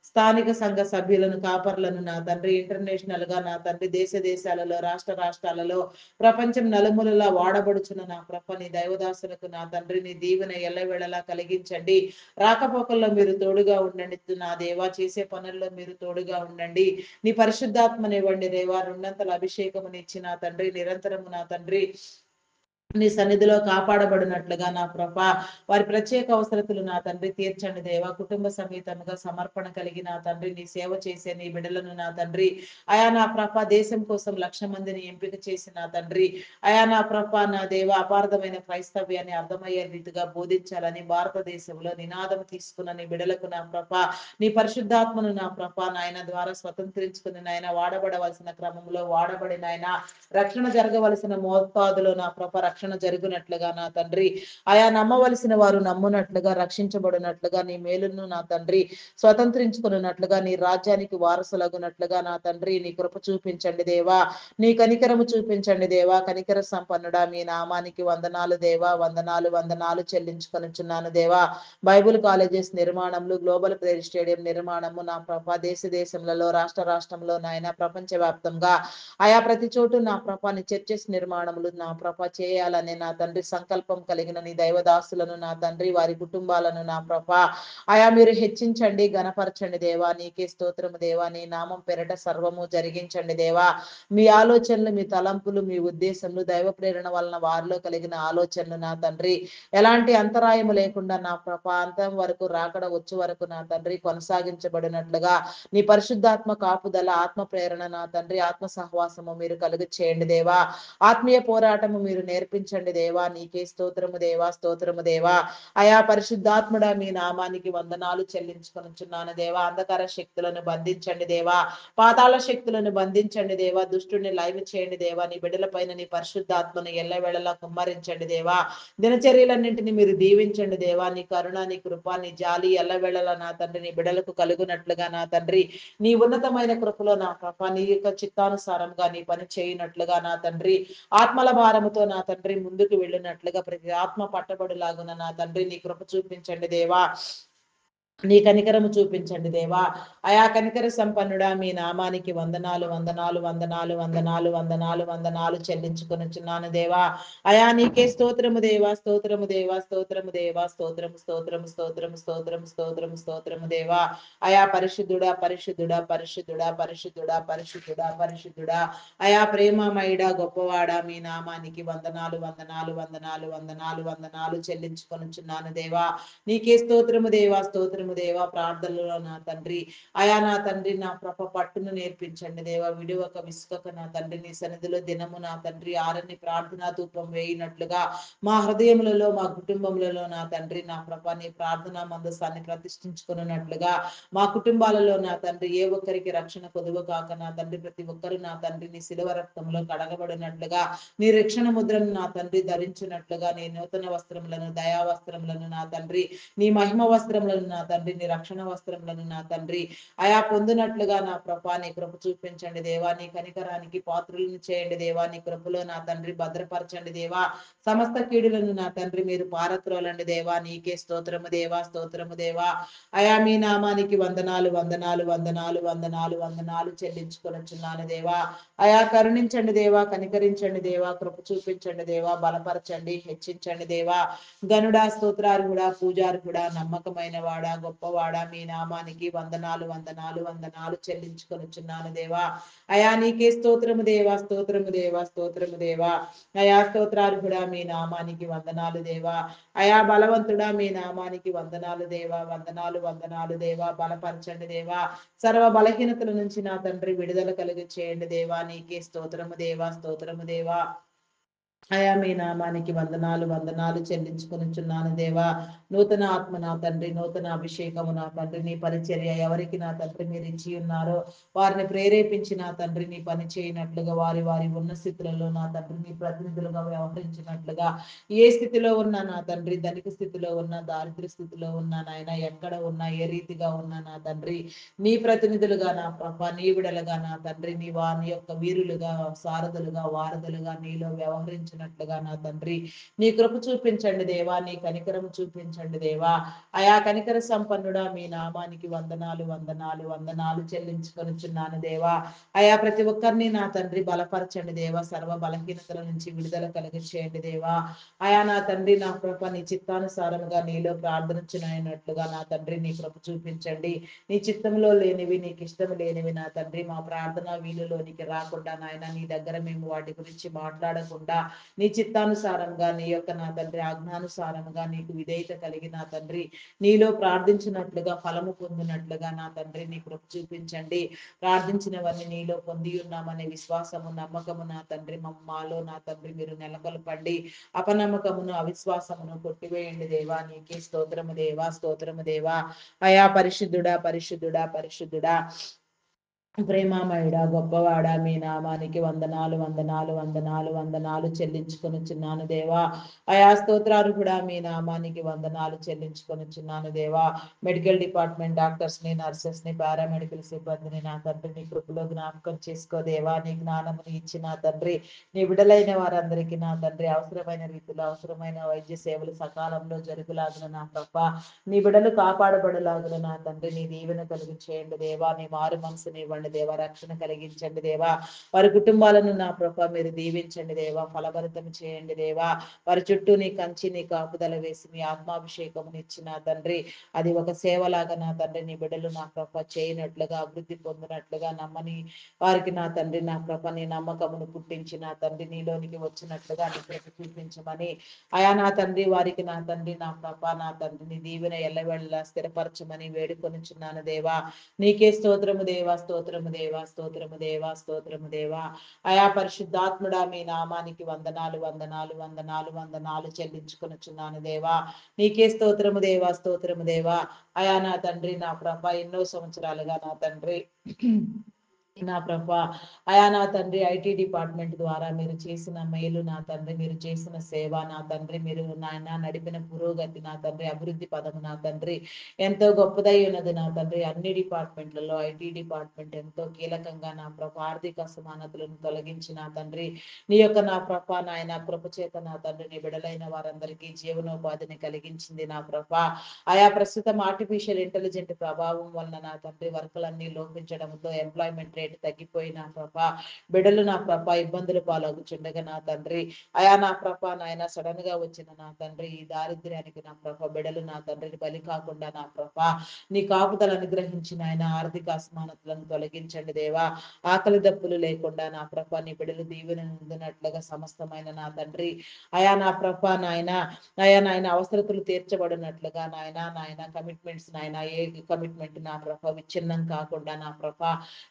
స్థానిక సంఘ సభ్యులను కాపర్లను నా తండ్రి ఇంటర్నేషనల్ గా నా తండ్రి దేశ దేశాలలో రాష్ట్ర రాష్ట్రాలలో ప్రపంచం నలుమూలలా వాడబడుచున్న నా ప్రభ నీ దైవదాసులకు నా తండ్రి నీ దీవెన ఎల్లవేళలా కలిగించండి. రాకపోకల్లో మీరు తోడుగా ఉండండి నా దేవా, చేసే పనుల్లో మీరు తోడుగా ఉండండి. నీ పరిశుద్ధాత్మనివ్వండి దేవా, రెండంతల అభిషేకమునిచ్చి నా తండ్రి నిరంతరము నా తండ్రి నీ సన్నిధిలో కాపాడబడినట్లుగా నా ప్రభ వారి ప్రత్యేక అవసరతలు నా తండ్రి తీర్చండి దేవా. కుటుంబ సమేతముగా సమర్పణ కలిగి నా తండ్రి నీ సేవ చేసే నీ బిడ్డలను నా తండ్రి అయా నా ప్రభ దేశం కోసం 1,00,000 మందిని ఎంపిక చేసి నా తండ్రి అయా నా ప్రభ నా దేవ అపార్థమైన క్రైస్తవ్యాన్ని అర్థమయ్యే రీతిగా బోధించాలని భారతదేశంలో నినాదం తీసుకున్న నీ బిడలకు నా ప్రభ నీ పరిశుద్ధాత్మను నా ప్రభ నాయన ద్వారా స్వతంత్రించుకుని నాయన వాడబడవలసిన క్రమంలో వాడబడి నాయన రక్షణ జరగవలసిన మోతాదులో నా ప్రభ రక్షణ రక్షణ జరుగునట్లుగా నా తండ్రి, ఆయా నమ్మవలసిన వారు నమ్మునట్లుగా, రక్షించబడినట్లుగా, నీ మేలును నా తండ్రి స్వతంత్రించుకున్నట్లుగా, నీ రాజ్యానికి వారసులగునట్లుగా నా తండ్రి నీ కృప చూపించండి దేవా. నీ కనికరము చూపించండి దేవా. కనికర సంపన్నుడా, మీ నామానికి వందనాలు దేవా. వందనాలు వందనాలు చెల్లించుకొనుచున్నాను దేవా. బైబుల్ కాలేజెస్ నిర్మాణంలో, గ్లోబల్ ప్రేయర్ స్టేడియం నిర్మాణము నా ప్రభ దేశంలో, రాష్ట్ర రాష్ట్రంలో నాయన ప్రపంచవ్యాప్తంగా ఆయా ప్రతి చోటు నా ప్రభ నీ చర్చెస్ నిర్మాణములు నా ప్రభ చేయాలని నా తండ్రి సంకల్పం కలిగిన నీ దైవదాసులను నా తండ్రి వారి కుటుంబాలను నా ప్రభ ఆయా మీరు హెచ్చించండి, గణపరచండి దేవా. నీకే స్తోత్రము దేవా. నీ నామం పెరట సర్వము జరిగించండి దేవా. మీ ఆలోచనలు, మీ తలంపులు, మీ ఉద్దేశములు, దైవ ప్రేరణ వలన వారిలో కలిగిన ఆలోచనలు నా తండ్రి ఎలాంటి అంతరాయము లేకుండా నా అంతం వరకు రాకడ వచ్చు వరకు నా తండ్రి కొనసాగించబడినట్లుగా నీ పరిశుద్ధాత్మ కాపుదల, ఆత్మ ప్రేరణ నా తండ్రి ఆత్మ సహవాసము మీరు కలుగు చేయండి దేవా. ఆత్మీయ పోరాటము మీరు నేర్పించండి దేవా. నీకే స్తోత్రము దేవా. స్తోత్రము దేవా. అయా పరిశుద్ధాత్ముడా, మీ నామానికి వందనాలు చెల్లించుకొనుచున్నాను దేవా. అంధకార శక్తులను బంధించండి దేవా. పాతాళ శక్తులను బంధించండి దేవా. దుష్టుని లైవ్ చేయండి దేవా. నీ బిడ్డల పైన నీ పరిశుద్ధాత్మను ఎల్లవేళలా కుమ్మరించండి దేవా. దినచర్యలన్నింటినీ మీరు దీవించండి దేవా. నీ కరుణ, నీ కృప, నీ జాలి ఎల్లవేళలా నా తండ్రి నీ బిడ్డలకు కలుగునట్లుగా నా తండ్రి నీ ఉన్నతమైన కృపలో నా కృప నీ యొక్క చిత్తానుసారంగా నీ పని చేయనట్లుగా నా తండ్రి ఆత్మల భారముతో నా తండ్రి ముందుకు వెళ్ళినట్లుగా ప్రతి ఆత్మ పట్టబడులాగున నా తండ్రి నీ కృప చూపించండి దేవా. నీ కనికరము చూపించండి దేవా. అయా కనికర సంపన్నుడా, మీ నామానికి వందనాలు వందనాలు వందనాలు వందనాలు వందనాలు వందనాలు చెల్లించుకొనుచున్నాను దేవా. అయా నీకే స్తోత్రము దేవా. స్తోత్రము దేవా. స్తోత్రము దేవా. స్తోత్రము స్తోత్రము స్తోత్రము స్తోత్రము స్తోత్రము స్తోత్రము దేవా. అయా పరిశుద్ధుడా పరిశుద్ధుడా పరిశుద్ధుడా పరిశుద్ధుడా పరిశుద్ధుడా పరిశుద్ధుడా అయా ప్రేమమయుడా గొప్పవాడా, మీ నామానికి వందనాలు వందనాలు వందనాలు వందనాలు వందనాలు చెల్లించుకొనుచున్నాను దేవా. నీకే స్తోత్రము దేవా. స్తోత్రము దేవా. ప్రార్థనలో నా తండ్రి అయా నా తండ్రి నా పట్టును నేర్పించండి దేవా. విడువక విసుకక నా తండ్రి నీ సన్నిధిలో దినము నా తండ్రి ఆరని ప్రార్థనా ధూపం వేయినట్లుగా మా హృదయములలో మా కుటుంబములలో నా తండ్రి నా నీ ప్రార్థనా మందసాన్ని ప్రతిష్ఠించుకున్నట్లుగా మా కుటుంబాలలో నా తండ్రి ఏ ఒక్కరికి రక్షణ కొదువ కాక నా తండ్రి ప్రతి ఒక్కరు నా తండ్రి నీ శిలువ రక్తంలో కడగబడినట్లుగా నీ రక్షణ ముద్రను నా తండ్రి ధరించినట్లుగా నీ నూతన వస్త్రములను దయా వస్త్రములను నా తండ్రి నీ మహిమ వస్త్రములను నా తండ్రి నీ రక్షణ వస్త్రములను నా తండ్రి అయా పొందినట్లుగా నా నీ కృప చూపించండి దేవా. నీ కనికరానికి పాత్రులను చేయండి దేవా. నీ కృపలో నా తండ్రి భద్రపరచండి దేవా. సమస్త కీడులను నా తండ్రి మీరు పారత్రోలండి దేవా. నీకే స్తోత్రము దేవా. స్తోత్రము దేవా. అయా మీ నామానికి వందనాలు వందనాలు వందనాలు వందనాలు వందనాలు చెల్లించుకొనుచున్నాను దేవా. అయా కరుణించండి దేవా. కనికరించండి దేవా. కృప చూపించండి దేవా. బలపరచండి, హెచ్చించండి దేవా. గనుడా, స్తోత్రార్హుడా, పూజార్హుడా, నమ్మకమైన వాడా, గొప్పవాడా, మీ నామానికి వందనాలు వందనాలు వందనాలు చెల్లించుకొనుచున్నాను దేవా. అయా నీకే స్తోత్రము దేవా. స్తోత్రము దేవా. స్తోత్రము దేవా. అయా స్తోత్రార్హుడా, మీ నామానికి వందనాలు దేవా. అయా బలవంతుడా, మీ నామానికి వందనాలు దేవా. వందనాలు వందనాలు దేవా. బలపరచండి దేవా. సర్వ బలహీనతల నుంచి నా తండ్రి విడుదల కలిగి చేయండి దేవా. నీకే స్తోత్రము దేవా. స్తోత్రము దేవా. అయా మీ నామానికి వందనాలు వందనాలు చెల్లించుకొనుచున్నాను దేవా. నూతన ఆత్మ నా తండ్రి, నూతన అభిషేకము నా తండ్రి, నీ పరిచర్య ఎవరికి నా తండ్రి మీరు ఇచ్చి ఉన్నారో వారిని ప్రేరేపించి నా తండ్రి నీ పని చేయనట్లుగా వారి వారి ఉన్న స్థితులలో నా తండ్రి నీ ప్రతినిధులుగా వ్యవహరించినట్లుగా ఏ స్థితిలో ఉన్నా నా తండ్రి, ధనిక స్థితిలో ఉన్నా దారిద్ర్య స్థితిలో ఉన్నా నాయన ఎక్కడ ఉన్నా ఏ రీతిగా ఉన్నా నా తండ్రి నీ ప్రతినిధులుగా నా నీ విడలుగా నా తండ్రి నీ వారి యొక్క వీరులుగా సారథులుగా వారధులుగా నీలో వ్యవహరించినట్లుగా నా తండ్రి నీ కృప చూపించండి దేవా. నీ కనికరం చూపించండి దేవా. అయా కనికర సంపన్నుడా, మీ నామానికి వందనాలు వందనాలు వందనాలు చెల్లించుకొనుచున్నాను దేవా. అయా ప్రతి ఒక్కరిని నా తండ్రి బలపరచండి దేవా. సర్వ బలహీనతల నుంచి విడుదల కలిగి చేయండి దేవా. అయా నా తండ్రి నా కృప నీ చిత్తానుసారముగా నీలో ప్రార్థించినట్లుగా నా తండ్రి నీ కృప చూపించండి. నీ చిత్తంలో లేనివి, నీకు ఇష్టం లేనివి నా తండ్రి మా ప్రార్థన వీలులోనికి రాకుండా నాయన నీ దగ్గర మేము వాటి గురించి మాట్లాడకుండా నీ చిత్తానుసారంగా నీ యొక్క నా తండ్రి ఆజ్ఞానుసారంగా నీకు విధేయత కలిగి నా తండ్రి నీలో ప్రార్థించినట్లుగా ఫలము పొందినట్లుగా నా తండ్రి నీ కృప చూపించండి. ప్రార్థించినవన్నీ నీలో పొంది ఉన్నామనే విశ్వాసము నమ్మకము నా తండ్రి మాలో నా తండ్రి మీరు నెలకొల్పండి. అపనమ్మకమును అవిశ్వాసమును కొట్టివేయండి దేవా. నీకే స్తోత్రము దేవా. స్తోత్రము దేవా. అయా పరిశుద్ధుడా పరిశుద్ధుడా పరిశుద్ధుడా ప్రేమామయుడా గొప్పవాడా మీ నామానికి వందనాలు వందనాలు వందనాలు వందనాలు చెల్లించుకొనుచున్నాను దేవా. అయా స్తోత్రార్హుడా మీ నామానికి వందనాలు చెల్లించుకొనుచున్నాను దేవా. మెడికల్ డిపార్ట్మెంట్ డాక్టర్స్ ని, నర్సెస్ ని, పారామెడికల్ సిబ్బందిని నా తండ్రి నీ కృపలో జ్ఞాపకం చేసుకో దేవా. నీ జ్ఞానముని ఇచ్చి నా తండ్రి నీ విడలైన వారందరికీ నా తండ్రి అవసరమైన రీతిలో అవసరమైన వైద్య సేవలు సకాలంలో జరుగులాగున నా తప్ప నీ బిడలు కాపాడబడలాగున నా తండ్రి నీ దీవెన కలుగు చేయండి దేవా. నీ మారు మనసుని ఇవ్వండి దేవా. రక్షణ కలిగించండి దేవా. వారి కుటుంబాలను నా ప్రభ మీరు దీవించండి దేవా. ఫలభరితం చేయండి దేవా. వారి చుట్టూ నీ కంచి నీ కాపుదల వేసి మీ ఆత్మాభిషేకం ఇచ్చిన తండ్రి అది ఒక సేవలాగా నా తండ్రి నీ బిడ్డలు నా ప్రభ చేయనట్లుగా అభివృద్ధి పొందినట్లుగా నమ్మని వారికి నా తండ్రి నా ప్రభ నీ నమ్మకమును పుట్టించి నా తండ్రి నీలోనికి వచ్చినట్లుగా నీ కృప చూపించమని అయా నా తండ్రి వారికి నా తండ్రి నా ప్రభ నా తండ్రి నీ దీవెన ఎల్లవెళ్ళ స్థిరపరచమని వేడుకొనిచున్నాను దేవా. నీకే స్తోత్రము దేవా. స్తోత్రము దేవా. స్తోత్రము దేవా. స్తోత్రము దేవా. అయా పరిశుద్ధాత్ముడా మీ నామానికి వందనాలు వందనాలు వందనాలు వందనాలు చెల్లించుకొనుచున్నాను దేవా. నీకే స్తోత్రము దేవా. స్తోత్రము దేవా. అయా నా తండ్రి నా ప్రభ ఎన్నో సంవత్సరాలుగా నా తండ్రి నా ప్రభా అయా నా తండ్రి ఐటీ డిపార్ట్మెంట్ ద్వారా మీరు చేసిన మేలు నా తండ్రి మీరు చేసిన సేవ నా తండ్రి మీరు నాయన నడిపిన పురోగతి నా తండ్రి అభివృద్ధి పదము నా తండ్రి ఎంతో గొప్పదై ఉన్నది నా తండ్రి. అన్ని డిపార్ట్మెంట్లలో ఐటీ డిపార్ట్మెంట్ ఎంతో కీలకంగా నా ప్రభ ఆర్థిక అసమానతలను తొలగించి నా తండ్రి నీ యొక్క నా ప్రభ నాయన కృప చేత నా తండ్రి నీ బిడలైన వారందరికీ జీవనోపాధిని కలిగించింది నా ప్రభ. ఆయా ప్రస్తుతం ఆర్టిఫిషియల్ ఇంటెలిజెంట్ ప్రభావం వలన నా తండ్రి వర్కులన్నీ లోపించడంతో ఎంప్లాయ్మెంట్ రేట్ తగ్గిపోయి నా ప్రభ బిడలు నా ప్రభ ఇబ్బందులు పాలవుచుండగా నా తండ్రి అయా నా ప్రభ నాయన సడన్ గా వచ్చిన నా తండ్రి ఈ దారిద్ర్యానికి నా ప్రభ బిడలు నా తండ్రిని బలి కాకుండా నా ప్రభ నీ కాపుదలు అనుగ్రహించిన ఆయన ఆర్థిక అసమానతలను తొలగించండి దేవా. ఆకలి దప్పులు లేకుండా నా ప్రభ నీ బిడలు దీవెన పొందినట్లుగా సమస్తమైన నా తండ్రి అయా నా ప్రభ నాయన అయా నాయన అవసరతలు తీర్చబడినట్లుగా నాయన నాయన కమిట్మెంట్స్ నాయన ఏ కమిట్మెంట్ నా ప్రభ విచ్ఛిన్నం కాకుండా నా ప్రభ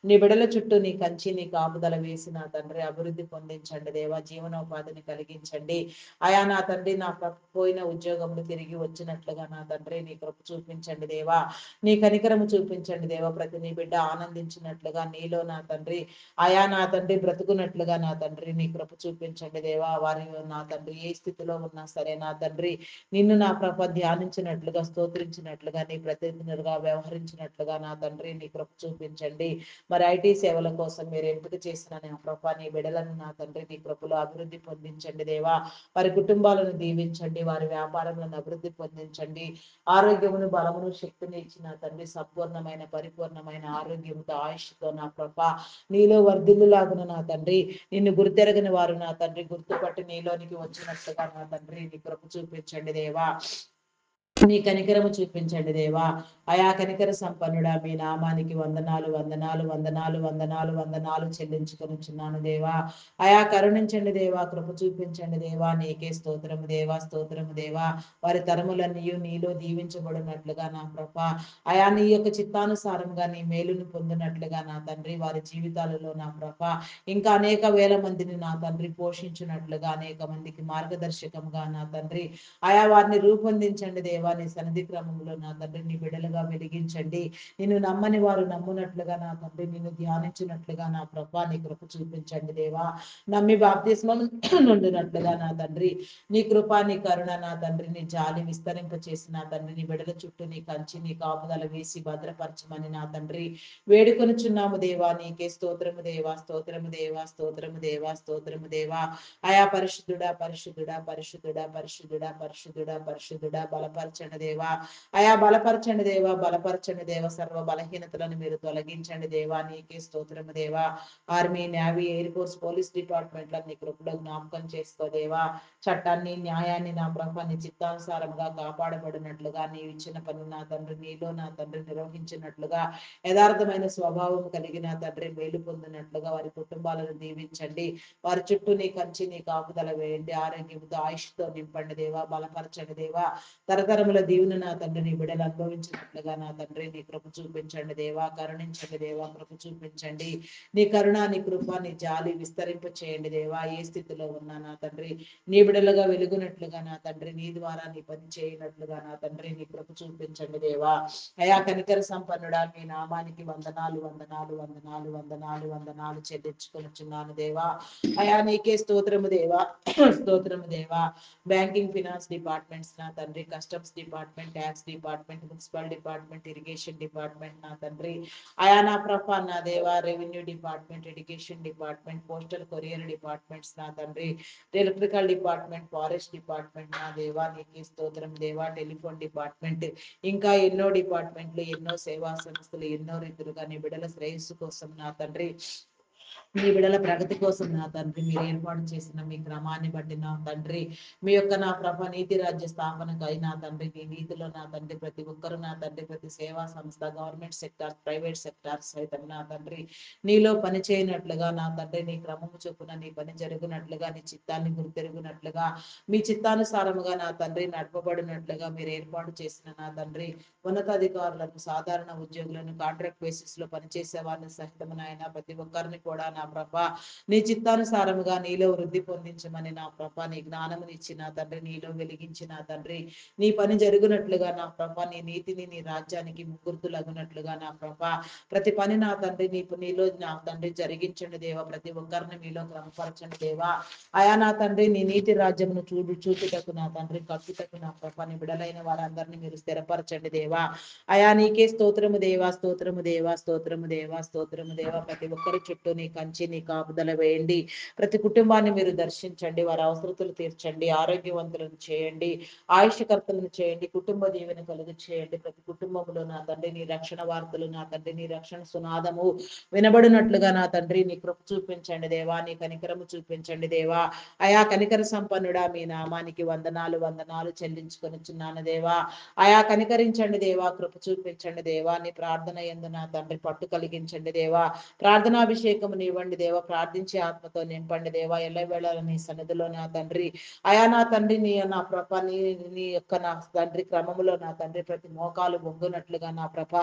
నీ బిడల చుట్టూ నీ కంచి నీ కాపుదల వేసి నా తండ్రి అభివృద్ధి పొందించండి దేవా. జీవనోపాధిని కలిగించండి అయా నా తండ్రి నా పోయిన ఉద్యోగంలో తిరిగి వచ్చినట్లుగా నా తండ్రి నీ కృప చూపించండి దేవా. నీ కనికరము చూపించండి దేవా. ప్రతి నీ బిడ్డ ఆనందించినట్లుగా నీలో నా తండ్రి అయా నా తండ్రి బ్రతుకున్నట్లుగా నా తండ్రి నీ కృప చూపించండి దేవా. వారి నా తండ్రి ఏ స్థితిలో ఉన్నా సరే నా తండ్రి నిన్ను నా ప్రభ ధ్యానించినట్లుగా స్తోత్రించినట్లుగా నీ ప్రతినిధులుగా వ్యవహరించినట్లుగా నా తండ్రి నీ కృప చూపించండి. మరి ఐటీ సేవల కోసం మీరు ఎంపిక చేసిన నా ప్రభ నీ బిడలను నా తండ్రి నీ కృపలో అభివృద్ధి పొందించండి దేవా. వారి కుటుంబాలను దీవించండి. వారి వ్యాపారములను అభివృద్ధి పొందించండి. ఆరోగ్యమును బలమును శక్తిని ఇచ్చిన తండ్రి సంపూర్ణమైన పరిపూర్ణమైన ఆరోగ్యంతో ఆయుష్తో నా ప్రభ నీలో వర్ధిల్లులాగున నా తండ్రి నిన్ను గుర్తెరగని వారు నా తండ్రి గుర్తుపట్టి నీలోనికి వచ్చినట్లుగా నా తండ్రి నీ కృప చూపించండి దేవా. నీ కనికరము చూపించండి దేవా. అయా కనికర సంపన్నుడా మీ నామానికి వందనాలు వందనాలు వందనాలు వందనాలు వందనాలు చెల్లించుకొనుచున్నాను దేవా. అయా కరుణించండి దేవా. కృప చూపించండి దేవా. నీకే స్తోత్రము దేవా. స్తోత్రము దేవా. వారి తరములన్నీ నీలో దీవించబడినట్లుగా నా ప్రభ అయా నీ యొక్క చిత్తానుసారంగా నీ మేలును పొందినట్లుగా నా తండ్రి వారి జీవితాలలో నా ప్రభ ఇంకా అనేక వేల మందిని నా తండ్రి పోషించినట్లుగా అనేక మందికి మార్గదర్శకంగా నా తండ్రి ఆయా వారిని రూపొందించండి దేవా. నీ సన్నిధి క్రమంలో నా తండ్రి నీ బిడలుగా వెలిగించండి. నిన్ను నమ్మని వారు నమ్మునట్లుగా నా తండ్రి నిన్ను ధ్యానించినట్లుగా నా ప్రభా నీ కృప చూపించండి దేవా. నమ్మి బాప్తిస్మం నుండినట్లుగా నా తండ్రి నీ కృప నీ కరుణ నా తండ్రి నీ జాలి విస్తరింప చేసి నా తండ్రి నీ బిడల చుట్టూ నీ కంచి నీ కాపుదల వేసి భద్రపరచమని నా తండ్రి వేడుకొనుచున్నాము దేవా. నీకే స్తోత్రము దేవా. స్తోత్రము దేవా. స్తోత్రము దేవా. స్తోత్రము దేవా. ఆయా పరిశుద్ధుడా పరిశుద్ధుడా పరిశుద్ధుడా పరిశుద్ధుడా పరిశుద్ధుడా పరిశుద్ధుడా బలపరచండి దేవా. అయా బలపరచండి దేవా. బలపరచండి దేవ. సర్వ బలహీనతలను మీరు తొలగించండి దేవా. నీకే స్తోత్రము దేవా. Army navy air force police డిపార్ట్మెంట్లన్నీ కృపలో జ్ఞాపకం చేసుకో దేవా. చట్టాన్ని న్యాయాన్ని నా ప్రభ నీ చిత్తానుసారంగా కాపాడబడినట్లుగా నీవు ఇచ్చిన పని నా తండ్రి నీలో నా తండ్రి నిర్వహించినట్లుగా యథార్థమైన స్వభావం కలిగిన తండ్రి మేలు పొందినట్లుగా వారి కుటుంబాలను దీవించండి. వారి చుట్టూ నీ కంచి నీ కాపుదల వేయండి. ఆరోగ్యంతో ఆయుష్తో నింపండి దేవా. బలపరచండి దేవా. తరతర తరముల దీవుని నా తండ్రి నీ బిడ్డలు అనుభవించినట్లుగా నా తండ్రి నీ కృప చూపించండి దేవా, కరుణించండి దేవా, కృప చూపించండి. నీ కరుణ నీ కృప నీ జాలి విస్తరింప చేయండి దేవా. ఏ స్థితిలో ఉన్నా నా తండ్రి నీ బిడ్డలుగా వెలుగునట్లుగా నా తండ్రి నీ ద్వారా నీ పని చేయనట్లుగా నా తండ్రి నీ కృప చూపించండి దేవా. అయా కనికర సంపన్నుడా మీ నామానికి వందనాలు వందనాలు వందనాలు వందనాలు వందనాలు చెల్లించుకొనిచున్నాను దేవా. అయా నీకే స్తోత్రము దేవా, స్తోత్రము దేవా. బ్యాంకింగ్ ఫినాన్స్ డిపార్ట్మెంట్స్ నా తండ్రి, customs department, tax department, municipal department, irrigation department నా తండ్రి, అయా నా ప్రభా నా దేవా, revenue department, education department, postal courier departments నా తండ్రి, ఎలక్ట్రికల్ డిపార్ట్మెంట్, ఫారెస్ట్ డిపార్ట్మెంట్ నా దేవా నీకే స్తోత్రం దేవా, టెలిఫోన్ డిపార్ట్మెంట్, ఇంకా ఎన్నో డిపార్ట్మెంట్లు, ఎన్నో సేవా సంస్థలు, ఎన్నో రీతులుగా నీ బిడ్డల శ్రేయస్సు కోసం నా తండ్రి, మీ బిడల ప్రగతి కోసం నా తండ్రి మీరు ఏర్పాటు చేసిన మీ క్రమాన్ని బట్టి నా తండ్రి, మీ యొక్క నా ప్రభ నీతి రాజ్య స్థాపనకై నా తండ్రి మీ నీతిలో నా తండ్రి ప్రతి ఒక్కరు నా తండ్రి ప్రతి సేవా సంస్థ, గవర్నమెంట్ సెక్టార్, ప్రైవేట్ సెక్టార్స్ సైతం నా తండ్రి నీలో పని చేయనట్లుగా నా తండ్రి నీ క్రమము చొప్పున నీ పని జరుగునట్లుగా, నీ చిత్తాన్ని గుర్తెరుగునట్లుగా, మీ చిత్తానుసారముగా నా తండ్రి నడపబడినట్లుగా మీరు ఏర్పాటు చేసిన నా తండ్రి ఉన్నతాధికారులను, సాధారణ ఉద్యోగులను, కాంట్రాక్ట్ బేసిస్ లో పనిచేసే వారిని సహితము నాయన ప్రతి ఒక్కరిని కూడా నా ప్రభ నీ చిత్తానుసారముగా నీలో వృద్ధి పొందించమని నా ప్రభ నీ జ్ఞానమునిచ్చి నా తండ్రి నీలో వెలిగించి నా తండ్రి నీ పని జరుగునట్లుగా నా ప్రభ నీ నీతిని నీ రాజ్యానికి ముగ్గుర్తులగునట్లుగా నా ప్రభ ప్రతి పని నా తండ్రి నీలో నా తండ్రి జరిగించండి దేవా. ప్రతి ఒక్కరిని మీలో క్రమపరచండి దేవా. అయా నా తండ్రి నీ నీతి రాజ్యమును చూచుటకు నా తండ్రి కట్టుటకు నా ప్రభ నీ బిడలైన వారందరినీ మీరు స్థిరపరచండి దేవా. అయా నీకే స్తోత్రము దేవా, స్తోత్రము దేవా, స్తోత్రము దేవా, స్తోత్రము దేవా. ప్రతి ఒక్కరి చుట్టూ నీ కంచి నీ కాపుదల వేయండి. ప్రతి కుటుంబాన్ని మీరు దర్శించండి, వారి అవసరతలు తీర్చండి, ఆరోగ్యవంతులను చేయండి, ఆయుష్కర్తలను చేయండి, కుటుంబ దీవెన కలుగు చేయండి. ప్రతి కుటుంబంలో నా తండ్రి నీ రక్షణ వార్తలు నా తండ్రి నీ రక్షణ సునాదము వినబడినట్లుగా నా తండ్రి నీ కృప చూపించండి దేవా, నీ కనికరము చూపించండి దేవా. అయా కనికర సంపన్నుడా మీ నామానికి వందనాలు వందనాలు చెల్లించుకొనిచున్నాను దేవా. అయా కనికరించండి దేవా, కృప చూపించండి దేవా. నీ ప్రార్థన యందు నా తండ్రి పట్టు కలిగించండి దేవా. ప్రార్థనాభిషేకము నీవండి దేవా, ప్రార్థించే ఆత్మతో నింపండి దేవా. ఎల్లవేళ నీ సన్నిధిలో నా తండ్రి అయా నా తండ్రి నీ నా ప్రభ నీ యొక్క నా తండ్రి క్రమములో నా తండ్రి ప్రతి మోకాలు వంగునట్లుగా నా ప్రభ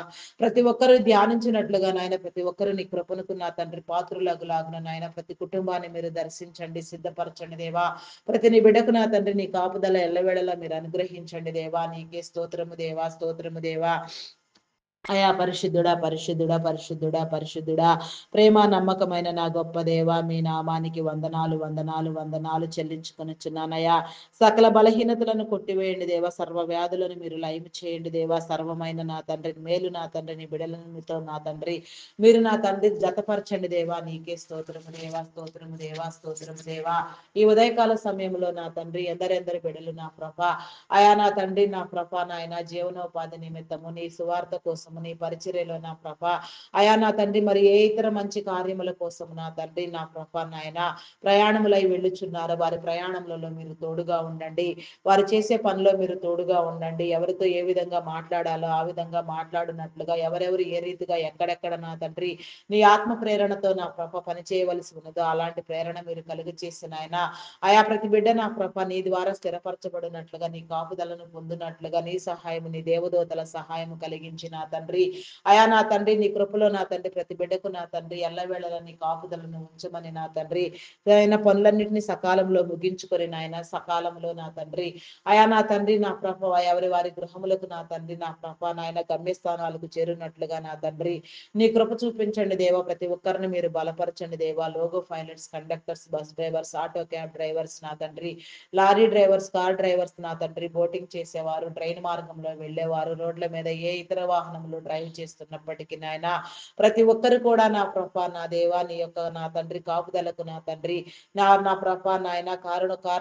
ప్రతి ఒక్కరు ధ్యానించినట్లుగా నాయన ప్రతి ఒక్కరు నీ కృపణకు నా తండ్రి పాత్రులగులాగున నాయన ప్రతి కుటుంబాన్ని మీరు దర్శించండి, సిద్ధపరచండి దేవా. ప్రతి నీ బిడ్డకు నా తండ్రి నీ కాపుదల ఎల్లవేళలా మీరు అనుగ్రహించండి దేవా. నీకే స్తోత్రము దేవా, స్తోత్రము దేవా. అయా పరిశుద్ధుడా పరిశుద్ధుడా పరిశుద్ధుడా పరిశుద్ధుడా ప్రేమ నమ్మకమైన నా గొప్ప దేవ మీ నామానికి వందనాలు వందనాలు వందనాలు చెల్లించుకొనిచున్నానయ్యా. సకల బలహీనతలను కొట్టివేయండి దేవా, సర్వ వ్యాధులను మీరు లయము చేయండి దేవా. సర్వమైన నా తండ్రి మేలు నా తండ్రి నీ బిడలతో నా తండ్రి మీరు నా తండ్రి జతపరచండి దేవా. నీకే స్తోత్రము దేవా, స్తోత్రము దేవా, స్తోత్రము దేవా. ఈ ఉదయకాల సమయంలో నా తండ్రి ఎందరెందరి బిడలు నా ప్రభ అయా నా తండ్రి నా ప్రభ నాయన జీవనోపాధి నిమిత్తము నీ సువార్త కోసము నీ పరిచర్యలో నా ప్రభ అయా నా తండ్రి మరి ఏ ఇతర మంచి కార్యముల కోసం నా తండ్రి నా ప్రభ నాయన ప్రయాణములై వెళ్ళుచున్నారు. వారి ప్రయాణములలో మీరు తోడుగా ఉండండి, వారు చేసే పనిలో మీరు తోడుగా ఉండండి. ఎవరితో ఏ విధంగా మాట్లాడాలో ఆ విధంగా మాట్లాడినట్లుగా, ఎవరెవరు ఏ రీతిగా ఎక్కడెక్కడ నా తండ్రి నీ ఆత్మ ప్రేరణతో నా ప్రభ పని చేయవలసి ఉన్నదో అలాంటి ప్రేరణ మీరు కలుగు చేసిన ఆయన ఆయా ప్రతి బిడ్డ నా ప్రభ నీ ద్వారా స్థిరపరచబడినట్లుగా, నీ కాపుదలను పొందినట్లుగా, నీ సహాయము నీ దేవదూతల సహాయము కలిగించి నా తండ్రి అయా నా తండ్రి నీ కృపలో నా తండ్రి ప్రతి బిడ్డకు నా తండ్రి ఎల్లవేళలా నీ కాపుదలను ఉంచమని నా తండ్రి ఆయన పనులన్నింటినీ సకాలంలో ముగించుకొని నాయన సకాలంలో నా తండ్రి అయా నా తండ్రి నా ప్రభ ఎవరి వారి గృహములకు నా తండ్రి నా ప్రభ నాయన గమ్యస్థానాలకు చేరున్నట్లుగా నా తండ్రి నీ కృప చూపించండి దేవా. ప్రతి ఒక్కరిని మీరు బలపరచండి దేవా. Logo pilots, conductors, bus drivers, auto cab drivers నా తండ్రి, లారీ డ్రైవర్స్, కార్ డ్రైవర్స్ నా తండ్రి, బోటింగ్ చేసేవారు, ట్రైన్ మార్గంలో వెళ్ళేవారు, రోడ్ల మీద ఏ ఇతర వాహనంలో డ్రైవ్ చేస్తున్నప్పటికీ నాయన ప్రతి ఒక్కరు కూడా నా ప్రభ నా దేవా నీ యొక్క నా తండ్రి కాపుదలకు నా తండ్రి నా ప్రభ నాయన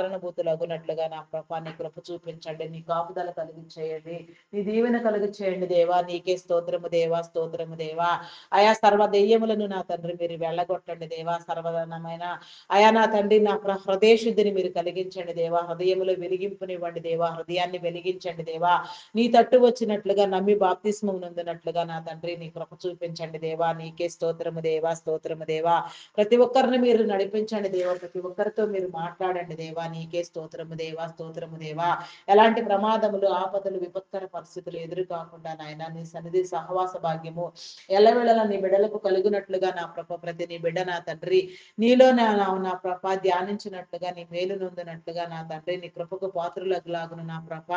కారణభూతులగునట్లుగా నా ప్రభ నీ కృప చూపించండి, నీ కాపుదల కలిగి చేయండి, నీ దీవెన కలిగి చేయండి దేవా. నీకే స్తోత్రము దేవా, స్తోత్రము దేవా. అయా సర్వ దెయ్యములను నా తండ్రి మీరు వెళ్ళగొట్టండి దేవా. సర్వధనమైన అయా నా తండ్రి నా హృదయ శుద్ధిని మీరు కలిగించండి దేవా. హృదయములో వెలిగింపునివ్వండి దేవా. హృదయాన్ని వెలిగించండి దేవా. నీ తట్టు వచ్చినట్లుగా నమ్మి బాప్తిస్మం నొందినట్లుగా నా తండ్రి నీ కృప చూపించండి దేవా. నీకే స్తోత్రము దేవా, స్తోత్రము దేవా. ప్రతి ఒక్కరిని మీరు నడిపించండి దేవా. ప్రతి ఒక్కరితో మీరు మాట్లాడండి దేవా. నీకే స్తోత్రము దేవా, స్తోత్రము దేవా. ఎలాంటి ప్రమాదములు, ఆపదలు, విపత్కర పరిస్థితులు ఎదురు కాకుండా నాయన నీ సన్నిధి సహవాస భాగ్యము ఎల్లవేళలా నీ బిడ్డలకు కలుగునట్లుగా నా ప్రభ ప్రతి నీ బిడ్డ నా తండ్రి నీలో నా ప్రభ ధ్యానించినట్లుగా నీ మేలు నొందినట్లుగా నా తండ్రి నీ కృపకు పాత్రులగులాగును నా ప్రభ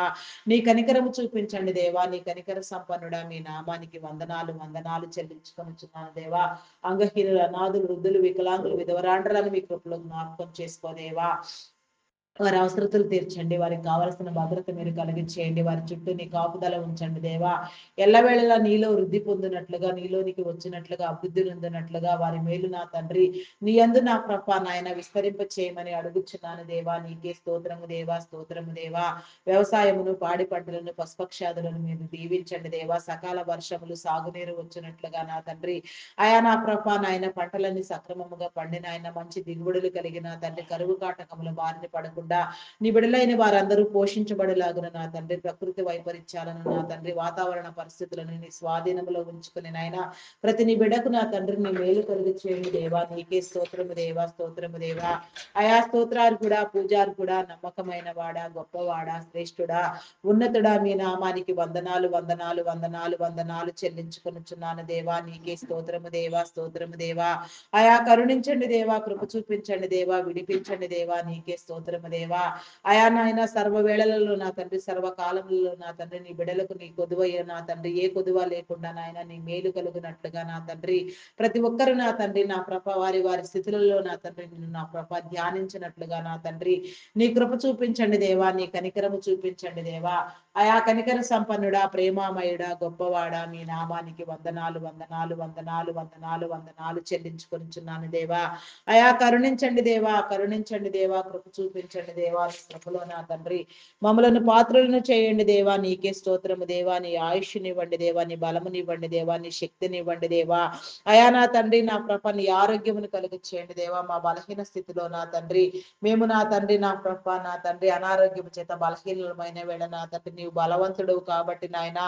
నీ కనికరము చూపించండి దేవా. నీ కనికర సంపన్నుడా మీ నామానికి వందనాలు వందనాలు చెల్లించుకొనుచున్నాను దేవా. అంగహీనులు, అనాథులు, వృద్ధులు, వికలాంగులు, విధవరాండ్రులను మీ కృపలో జ్ఞాపకం చేసుకోదేవా. వారి అవసరతలు తీర్చండి. వారికి కావలసిన భద్రత మీరు కలిగించేయండి. వారి చుట్టూ నీ కాపుదల ఉంచండి దేవా. ఎల్లవేళలా నీలో వృద్ధి పొందినట్లుగా, నీలోనికి వచ్చినట్లుగా, అభివృద్ధి నొందినట్లుగా వారి మేలు నా తండ్రి నీ యందు నా ప్రభ నాయన విస్తరింప చేయమని అడుగుచున్నాను దేవా. నీకే స్తోత్రము దేవా, స్తోత్రము దేవా. వ్యవసాయమును, పాడి పంటలను, పశుపక్షాదులను మీరు దీవించండి దేవా. సకాల వర్షములు, సాగునీరు వచ్చినట్లుగా నా తండ్రి అయా నా ప్రభ నాయన పంటలన్నీ సక్రమముగా పండిన ఆయన మంచి దిగుబడులు కలిగిన తండ్రి కరువు కాటకముల బారిన పడకుండా నీ బిడలైన వారందరూ పోషించబడేలాగున నా తండ్రి ప్రకృతి వైపరీత్యాలను నా తండ్రి వాతావరణ పరిస్థితులను నీ స్వాధీనంలో ఉంచుకుని నాయన ప్రతి నీ బిడకు నా తండ్రి నీ మేలు కలుగు చేయండి దేవా. నీకే స్తోత్రము దేవా, స్తోత్రము దేవా. ఆయా స్తోత్రాలు కూడా పూజారు కూడా నమ్మకమైన వాడా, గొప్పవాడా, శ్రేష్ఠుడా, ఉన్నతుడా మీ నామానికి వందనాలు వందనాలు వందనాలు వందనాలు చెల్లించుకొనుచున్నాను దేవా. నీకే స్తోత్రము దేవా, స్తోత్రము దేవా. ఆయా కరుణించండి దేవా, కృప చూపించండి దేవా, విడిపించండి దేవా. నీకే స్తోత్రము దేవా. అయా నాయన సర్వ వేళలలో నా తండ్రి సర్వకాలములలో నా తండ్రి నీ బిడలకు నీ కొదువయ్య నా తండ్రి ఏ కొదువ లేకుండా నాయన నీ మేలు కలుగునట్లుగా నా తండ్రి ప్రతి ఒక్కరు నా తండ్రి నా ప్రభ వారి వారి స్థితులలో నా తండ్రి నిన్ను నా ప్రభ ధ్యానించినట్లుగా నా తండ్రి నీ కృప చూపించండి దేవా. నీ కనికరము చూపించండి దేవా. అయా కనికర సంపన్నుడా, ప్రేమామయుడా, గొప్పవాడా మీ నామానికి వందనాలు వందనాలు వందనాలు వందనాలు వందనాలు చెల్లించుకొనిచున్నాను దేవా. అయా కరుణించండి దేవా, కరుణించండి దేవా, కృప చూపించండి దేవా. నీ కృపలో నా తండ్రి మమ్మలను పాత్రలను చేయండి దేవా. నీకే స్తోత్రము దేవా. నీ ఆయుష్నివ్వండి దేవా, నీ బలమునివ్వండి దేవా, నీ శక్తినివ్వండి దేవా. అయా నా తండ్రి నా ప్రభ నీ ఆరోగ్యమును కలిగి చేయండి దేవా. మా బలహీన స్థితిలో నా తండ్రి మేము నా తండ్రి నా ప్రభ నా తండ్రి అనారోగ్యం చేత బలహీనమైన వేళ నా తండ్రి నీవు బలవంతుడు కాబట్టి నాయన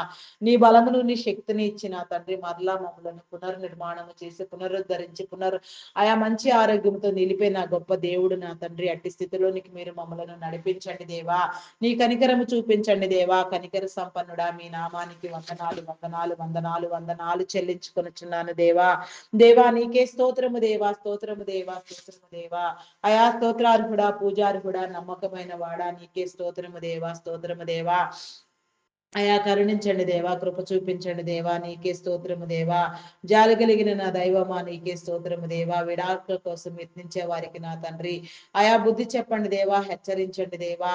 నీ బలమును నీ శక్తిని ఇచ్చి నా తండ్రి మరలా మమ్మలను పునర్నిర్మాణము చేసి పునరుద్ధరించి ఆయా మంచి ఆరోగ్యంతో నిలిపే నా గొప్ప దేవుడు నా తండ్రి అట్టి స్థితిలోనికి మీరు మమ్మలను నడిపించండి దేవా. నీ కనికరము చూపించండి దేవా. కనికర సంపన్నుడా మీ నామానికి వందనాలు వందనాలు వందనాలు వందనాలు చెల్లించుకొనుచున్నాను దేవా. దేవా నీకే స్తోత్రము దేవా, స్తోత్రము దేవా, స్తోత్రము దేవా. అయా స్తోత్రార్హుడా, పూజార్హుడా, నమ్మకమైన వాడా నీకే స్తోత్రము దేవా, స్తోత్రము దేవా. అయా కరుణించండి దేవా, కృప చూపించండి దేవా. నీకే స్తోత్రము దేవా. జాలి కలిగిన నా దైవమా నీకే స్తోత్రము దేవా. విడాకుల కోసం యత్నించే వారికి నా తండ్రి ఆయా బుద్ధి చెప్పండి దేవా, హెచ్చరించండి దేవా.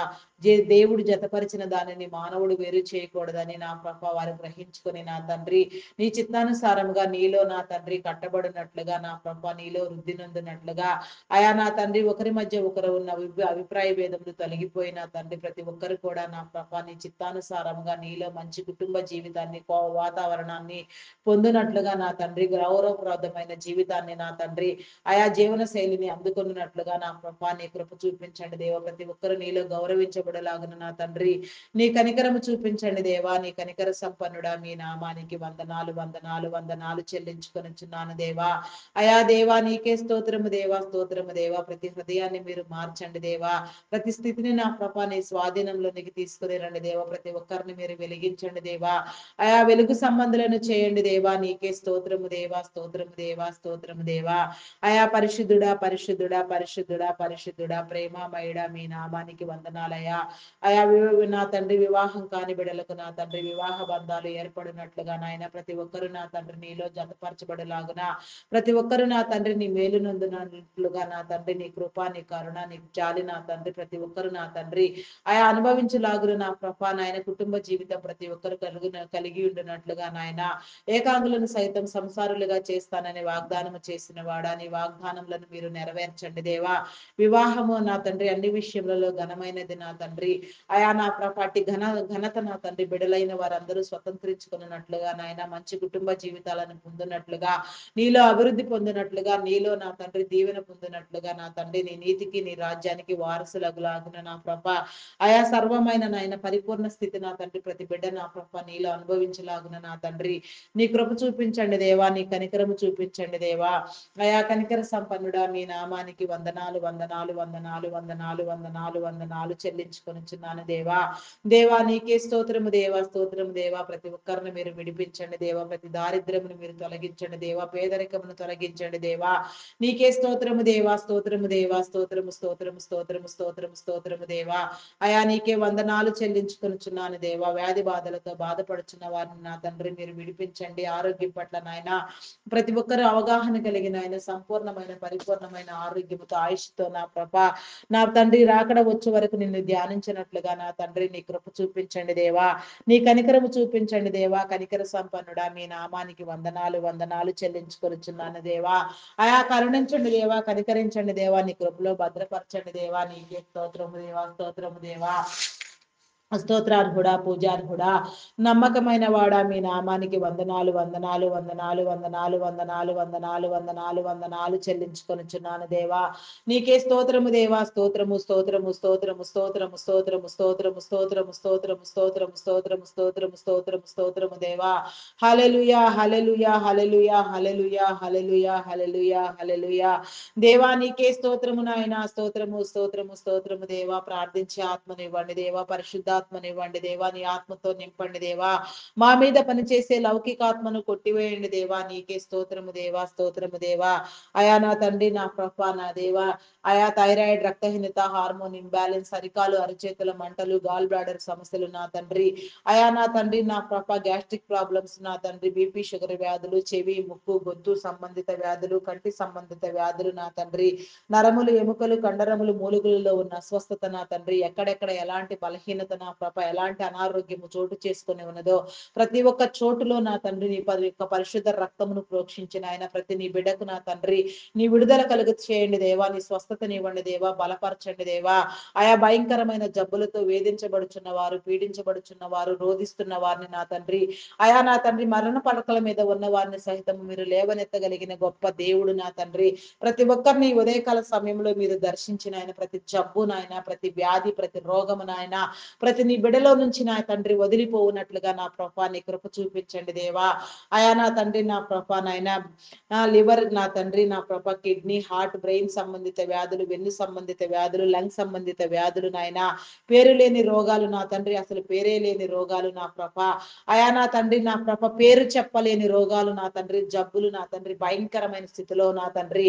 దేవుడు జతపరిచిన దానిని మానవుడు వేరు చేయకూడదని నా ప్రభ వారు గ్రహించుకొని నా తండ్రి నీ చిత్తానుసారముగా నీలో నా తండ్రి కట్టబడినట్లుగా నా ప్రభ నీలో వృద్ధి నొందినట్లుగా అయా నా తండ్రి ఒకరి మధ్య ఒకరు ఉన్న అభిప్రాయ భేదములు తొలగిపోయిన తండ్రి ప్రతి ఒక్కరు కూడా నా ప్రభ నీ చిత్తానుసారంగా నీలో మంచి కుటుంబ జీవితాన్ని వాతావరణాన్ని పొందినట్లుగా నా తండ్రి గౌరవప్రదమైన జీవితాన్ని నా తండ్రి ఆయా జీవన శైలిని అందుకున్నట్లుగా నా ప్రభా నీ కృప చూపించండి దేవ. ప్రతి ఒక్కరు నీలో గౌరవించబడలాగున నా తండ్రి నీ కనికరము చూపించండి దేవా. నీ కనికర సంపన్నుడా మీ నామానికి వందనాలు వందనాలు వందనాలు చెల్లించుకొనిచున్నాను దేవా. అయా దేవా నీకే స్తోత్రము దేవా, స్తోత్రము దేవా. ప్రతి హృదయాన్ని మీరు మార్చండి దేవా. ప్రతి స్థితిని నా ప్రభా నీ స్వాధీనంలోనికి తీసుకుని రండి దేవా. ప్రతి ఒక్కరిని మీరు వెలిగించండి దేవా. ఆయా వెలుగు సంబంధులను చేయండి దేవా. నీకే స్తోత్రము దేవా, స్తోత్రము దేవా, స్తోత్రము దేవా. ఆయా పరిశుద్ధుడా పరిశుద్ధుడా పరిశుద్ధుడా పరిశుద్ధుడా ప్రేమమయుడా మీ నామానికి వందనాలయా. ఆయా నా తండ్రి వివాహం కాని బిడలకు నా తండ్రి వివాహ బంధాలు ఏర్పడినట్లుగా నాయన ప్రతి ఒక్కరు నా తండ్రి నీలో జతపరచబడేలాగున ప్రతి ఒక్కరు నా తండ్రి నీ మేలు నందునట్లుగా నా తండ్రి నీ కృప నీ కరుణ నీ జాలి నా తండ్రి ప్రతి ఒక్కరు నా తండ్రి ఆయా అనుభవించలాగున నా ప్రభా నాయన కుటుంబ జీవితం ప్రతి ఒక్కరు కలిగి ఉండినట్లుగా నాయన ఏకాంగులను సైతం సంసారులుగా చేస్తానని వాగ్దానము చేసిన వాడా నీ వాగ్దానములను మీరు నెరవేర్చండి దేవా. వివాహము నా తండ్రి అన్ని విషయములలో ఘనమైనది నా తండ్రి తండ్రి. అయా నా ప్రభ అట్టి ఘనత నా తండ్రి బిడలైన వారందరూ స్వతంత్రించుకున్నట్లుగా నాయన మంచి కుటుంబ జీవితాలను పొందినట్లుగా, నీలో అభివృద్ధి పొందినట్లుగా, నీలో నా తండ్రి దీవెన పొందినట్లుగా నా తండ్రి నీ నీతికి నీ రాజ్యానికి వారసులగులాగున నా ప్రభ అయా సర్వమైన నాయన పరిపూర్ణ స్థితి నా తండ్రి ప్రతి బిడ్డ నా ప్రభ నీలో అనుభవించలాగున నా తండ్రి నీ కృప చూపించండి దేవా, నీ కనికరము చూపించండి దేవా. అయా కనికర సంపన్నుడా మీ నామానికి వందనాలు వందనాలు వందనాలు వందనాలు వందనాలు వందనాలు చెల్లించుకొనిచున్నాను దేవా. దేవా నీకే స్తోత్రము దేవా, స్తోత్రము దేవా. ప్రతి ఒక్కరిని మీరు విడిపించండి దేవా, ప్రతి దారిద్ర్యమును మీరు తొలగించండి దేవా, పేదరికమును తొలగించండి దేవా. నీకే స్తోత్రము దేవా, స్తోత్రము దేవా, స్తోత్రము స్తోత్రము స్తోత్రము స్తోత్రము స్తోత్రము దేవా. అయా నీకే వందనాలు చెల్లించుకొనిచున్నాను దేవా. వ్యాధి బాధలతో బాధపడుచున్న వారిని నా తండ్రి మీరు విడిపించండి. ఆరోగ్యం పట్ల నాయన ప్రతి ఒక్కరు అవగాహన కలిగిన ఆయన సంపూర్ణమైన పరిపూర్ణమైన ఆరోగ్యముతో ఆయుష్తో నా ప్రభ నా తండ్రి రాకడ వచ్చే వరకు నిన్ను ధ్యానించినట్లుగా నా తండ్రి నీ కృప చూపించండి దేవా, నీ కనికరము చూపించండి దేవా. కనికర సంపన్నుడా మీ నామానికి వందనాలు వందనాలు చెల్లించుకొనిచున్నాను దేవా. అయా కరుణించండి దేవా, కనికరించండి దేవా, నీ కృపలో భద్రపరచండి దేవా. నీకే స్తోత్రము దేవా, స్తోత్రము దేవా. స్తోత్రార్హుడా, పూజార్హుడా, నమ్మకమైన వాడా మీ నామానికి వందనాలు వందనాలు వందనాలు వందనాలు వందనాలు వందనాలు వందనాలు వందనాలు చెల్లించుకొనిచున్నాను దేవా. నీకే స్తోత్రము దేవా, స్తోత్రము స్తోత్రము స్తోత్రము స్తోత్రము స్తోత్రము స్తోత్రము స్తోత్రము స్తోత్రము స్తోత్రము స్తోత్రము స్తోత్రము స్తోత్రము స్తోత్రము దేవా. హల్లెలూయా హల్లెలూయా హల్లెలూయా హల్లెలూయా హల్లెలూయా హల్లెలూయా హల్లెలూయా. దేవా నీకే స్తోత్రము నాయన, స్తోత్రము స్తోత్రము స్తోత్రము దేవా. ప్రార్థించే ఆత్మనివ్వండి దేవా, పరిశుద్ధాత్మనివ్వండి దేవా, నీ ఆత్మతో నింపండి దేవా. మా మీద పనిచేసే లౌకికాత్మను కొట్టివేయండి దేవా. నీకే స్తోత్రము దేవా, స్తోత్రము దేవా. అయా నా తండ్రి నా ప్రభ నా దేవా, అయా థైరాయిడ్, రక్తహీనత, హార్మోన్ ఇంబ్యాలెన్స్, అరికాలు అరిచేతుల మంటలు, గాల్ బ్లాడర్ సమస్యలు నా తండ్రి. అయా నా తండ్రి నా ప్రభ గ్యాస్ట్రిక్ ప్రాబ్లమ్స్ నా తండ్రి, బీపీ షుగర్ వ్యాధులు, చెవి ముక్కు గొంతు సంబంధిత వ్యాధులు, కంటి సంబంధిత వ్యాధులు నా తండ్రి, నరములు ఎముకలు కండరములు మూలుగులలో ఉన్న అస్వస్థత నా తండ్రి, ఎక్కడెక్కడ ఎలాంటి బలహీనత నా ప్రభ ఎలాంటి అనారోగ్యము చోటు చేసుకుని ఉన్నదో ప్రతి ఒక్క చోటులో నా తండ్రి నీ యొక్క పరిశుద్ధ రక్తమును ప్రోక్షించిన ఆయన ప్రతి నీ బిడ్డకు నా తండ్రి నీ విడుదల కలుగు చేయండి దేవా. నీ స్వస్థతనివ్వండి దేవా, బలపరచండి దేవా. ఆయా భయంకరమైన జబ్బులతో వేధించబడుచున్న వారు, పీడించబడుచున్న వారు, రోధిస్తున్న వారిని నా తండ్రి, అయా నా తండ్రి మరణ పడకల మీద ఉన్న వారిని సహితం మీరు లేవనెత్తగలిగిన గొప్ప దేవుడు నా తండ్రి. ప్రతి ఒక్కరిని ఉదయకాల సమయంలో మీరు దర్శించిన ఆయన ప్రతి జబ్బు నాయన, ప్రతి వ్యాధి, ప్రతి రోగము నాయన, ప్రతి నీ బిడలో నుంచి నా తండ్రి వదిలిపోవునట్లుగా నా ప్రభా నీ కృప చూపించండి దేవా. అయా నా తండ్రి నా ప్రభా నాయన లివర్ నా తండ్రి నా ప్రభా కిడ్నీ, హార్ట్, బ్రెయిన్ సంబంధిత వ్యాధులు, వెన్ను సంబంధిత వ్యాధులు, లంగ్ సంబంధిత వ్యాధులు నాయన, పేరు లేని రోగాలు నా తండ్రి, అసలు పేరే లేని రోగాలు నా ప్రభా. అయా నా తండ్రి నా ప్రభ పేరు చెప్పలేని రోగాలు నా తండ్రి, జబ్బులు నా తండ్రి, భయంకరమైన స్థితిలో నా తండ్రి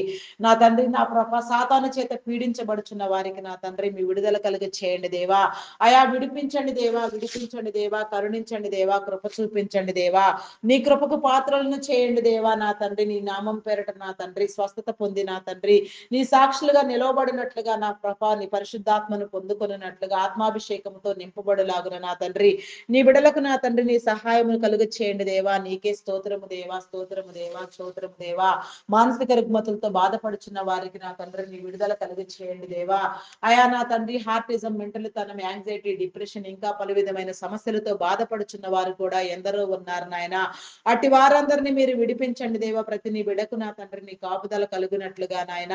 నా ప్రభ సాతాను చేత పీడించబడుచున్న వారికి నా తండ్రి మీ విడుదల కలిగ చేయండి దేవా. అయా విడిపించండి దేవా, విడిపించండి దేవా, కరుణించండి దేవా, కృప చూపించండి దేవా. నీ కృపకు పాత్రలను చేయండి దేవా నా తండ్రి. నీ నామం పేరట నా తండ్రి స్వస్థత పొంది నా తండ్రి నీ సాక్షులుగా నిలవబడినట్లుగా నా ప్రభ నీ పరిశుద్ధాత్మను పొందుకొనినట్లుగా ఆత్మాభిషేకంతో నింపబడులాగున నా తండ్రి నీ బిడలకు నా తండ్రి నీ సహాయమును కలుగ చేయండి దేవా. నీకే స్తోత్రము దేవా, స్తోత్రము దేవా, స్తోత్రము దేవా. మానసిక రుగ్మతులతో బాధపడుచున్న వారికి నా తండ్రి నీ విడుదల కలుగ చేయండి దేవా. అయా నా తండ్రి హార్టిజం, మెంటల్ తనం, యాంగ్జైటీ, డిప్రెషన్ ఇంకా పలు విధమైన సమస్యలతో బాధపడుచున్న వారు కూడా ఎందరో ఉన్నారు నాయన. అట్టి వారందరినీ మీరు విడిపించండి దేవా. ప్రతి నీ బిడకు నా తండ్రి నీ కాపుదల కలుగునట్లుగా నాయన.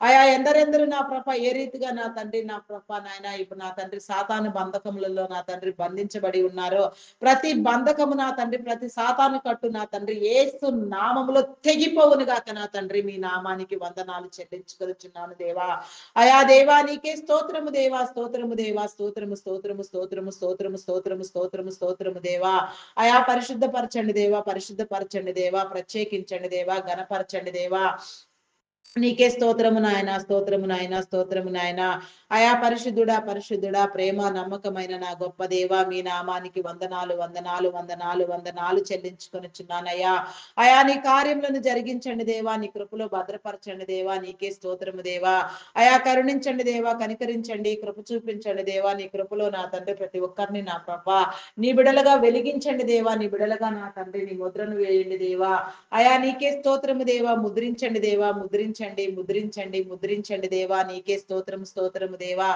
అయా ఎందరెందరూ నా ప్రభ ఏ రీతిగా నా తండ్రి నా ప్రభ నాయన ఇప్పుడు నా తండ్రి సాతాను బంధకములలో నా తండ్రి బంధించబడి ఉన్నారో ప్రతి బంధకము నా తండ్రి, ప్రతి సాతాను కట్టు నా తండ్రి యేసు నామములో తెగిపోవును గాక నా తండ్రి. మీ నామానికి వందనాలు చెల్లించుకొనుచున్నాను దేవా. అయా దేవా నీకే స్తోత్రము దేవా, స్తోత్రము దేవా, స్తోత్రము స్తోత్రము స్తోత్రము స్తోత్రము స్తోత్రము స్తోత్రము స్తోత్రము దేవా. అయా పరిశుద్ధపరచండి దేవా, పరిశుద్ధపరచండి దేవా, ప్రత్యేకించండి దేవా, ఘనపరచండి దేవా. నీకే స్తోత్రము నాయన, స్తోత్రము నాయన, స్తోత్రము నాయన. అయా పరిశుద్ధుడా, పరిశుద్ధుడా, ప్రేమ నమ్మకమైన నా గొప్ప దేవా మీ నామానికి వందనాలు వందనాలు వందనాలు వందనాలు చెల్లించుకొనిచున్నానయ్యా. అయా నీ కార్యములను జరిగించండి దేవా, నీ కృపలో భద్రపరచండి దేవా. నీకే స్తోత్రము దేవా. అయా కరుణించండి దేవా, కనికరించండి, కృప చూపించండి దేవా. నీ కృపలో నా తండ్రి ప్రతి ఒక్కరిని నా ప్రభా నీ బిడలుగా వెలిగించండి దేవా. నీ బిడలుగా నా తండ్రి నీ ముద్రను వేయండి దేవా. అయా నీకే స్తోత్రము దేవా. ముద్రించండి దేవా, ముద్రించండి ముద్రించండి, ముద్రించండి, ముద్రించండి దేవా. నీకే స్తోత్రం, స్తోత్రము దేవా.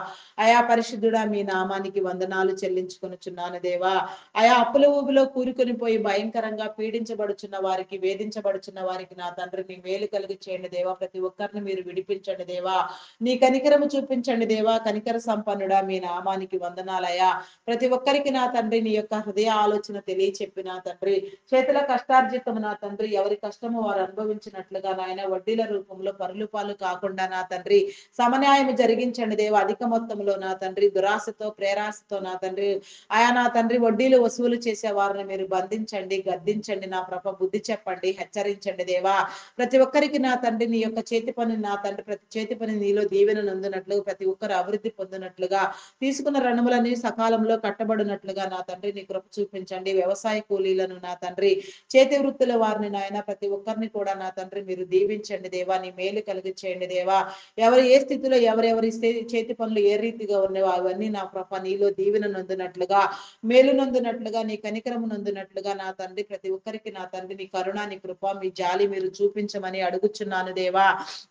అయా పరిశుద్ధుడా, మీ నామానికి వందనాలు చెల్లించుకొనుచున్నాను దేవా. అయా అప్పుల ఊబిలో కూరుకొని పోయి భయంకరంగా పీడించబడుచున్న వారికి, వేధించబడుచున్న వారికి నా తండ్రి నీ మేలు కలిగి చేయండి దేవా. ప్రతి ఒక్కరిని మీరు విడిపించండి దేవా. నీ కనికరము చూపించండి దేవా. కనికర సంపన్నుడా, మీ నామానికి వందనాలయ్యా. ప్రతి ఒక్కరికి నా తండ్రి నీ యొక్క హృదయ ఆలోచన తెలియచెప్పి నా తండ్రి, చేతుల కష్టార్జితము నా తండ్రి, ఎవరి కష్టము వారు అనుభవించినట్లుగా నాయన వడ్డీల రూపంలో పరులు పాలు కాకుండా నా తండ్రి సమన్యాయం జరిగించండి దేవా. అధిక మొత్తంలో నా తండ్రి దురాశతో ప్రేరాశతో నా తండ్రి ఆయా నా తండ్రి వడ్డీలు వసూలు చేసే వారిని మీరు బంధించండి, గద్దించండి నా ప్రభ. బుద్ధి చెప్పండి, హెచ్చరించండి దేవా. ప్రతి ఒక్కరికి నా తండ్రి నీ యొక్క చేతి పని నా తండ్రి, ప్రతి చేతి పని నీలో దీవెన నందునట్లు, ప్రతి ఒక్కరు అభివృద్ధి పొందినట్లుగా, తీసుకున్న రుణములని సకాలంలో కట్టబడినట్లుగా నా తండ్రి నీ కృప చూపించండి. వ్యవసాయ కూలీలను నా తండ్రి, చేతి వృత్తుల వారిని నాయన ప్రతి ఒక్కరిని కూడా నా తండ్రి మీరు దీవించండి దేవా. నీ మేలు కలిగి చేయండి దేవా. ఎవరు ఏ స్థితిలో ఎవరెవరి చేతి పనులు ఏ రీతిగా ఉన్నాయో అవన్నీ నా ప్రభ నీలో దీవెన నందునట్లుగా, మేలు నందునట్లుగా, నీ కనికరము నందునట్లుగా నా తండ్రి ప్రతి ఒక్కరికి నా తండ్రి నీ కరుణ, నీ కృప, మీ జాలి మీరు చూపించమని అడుగుచున్నాను దేవా.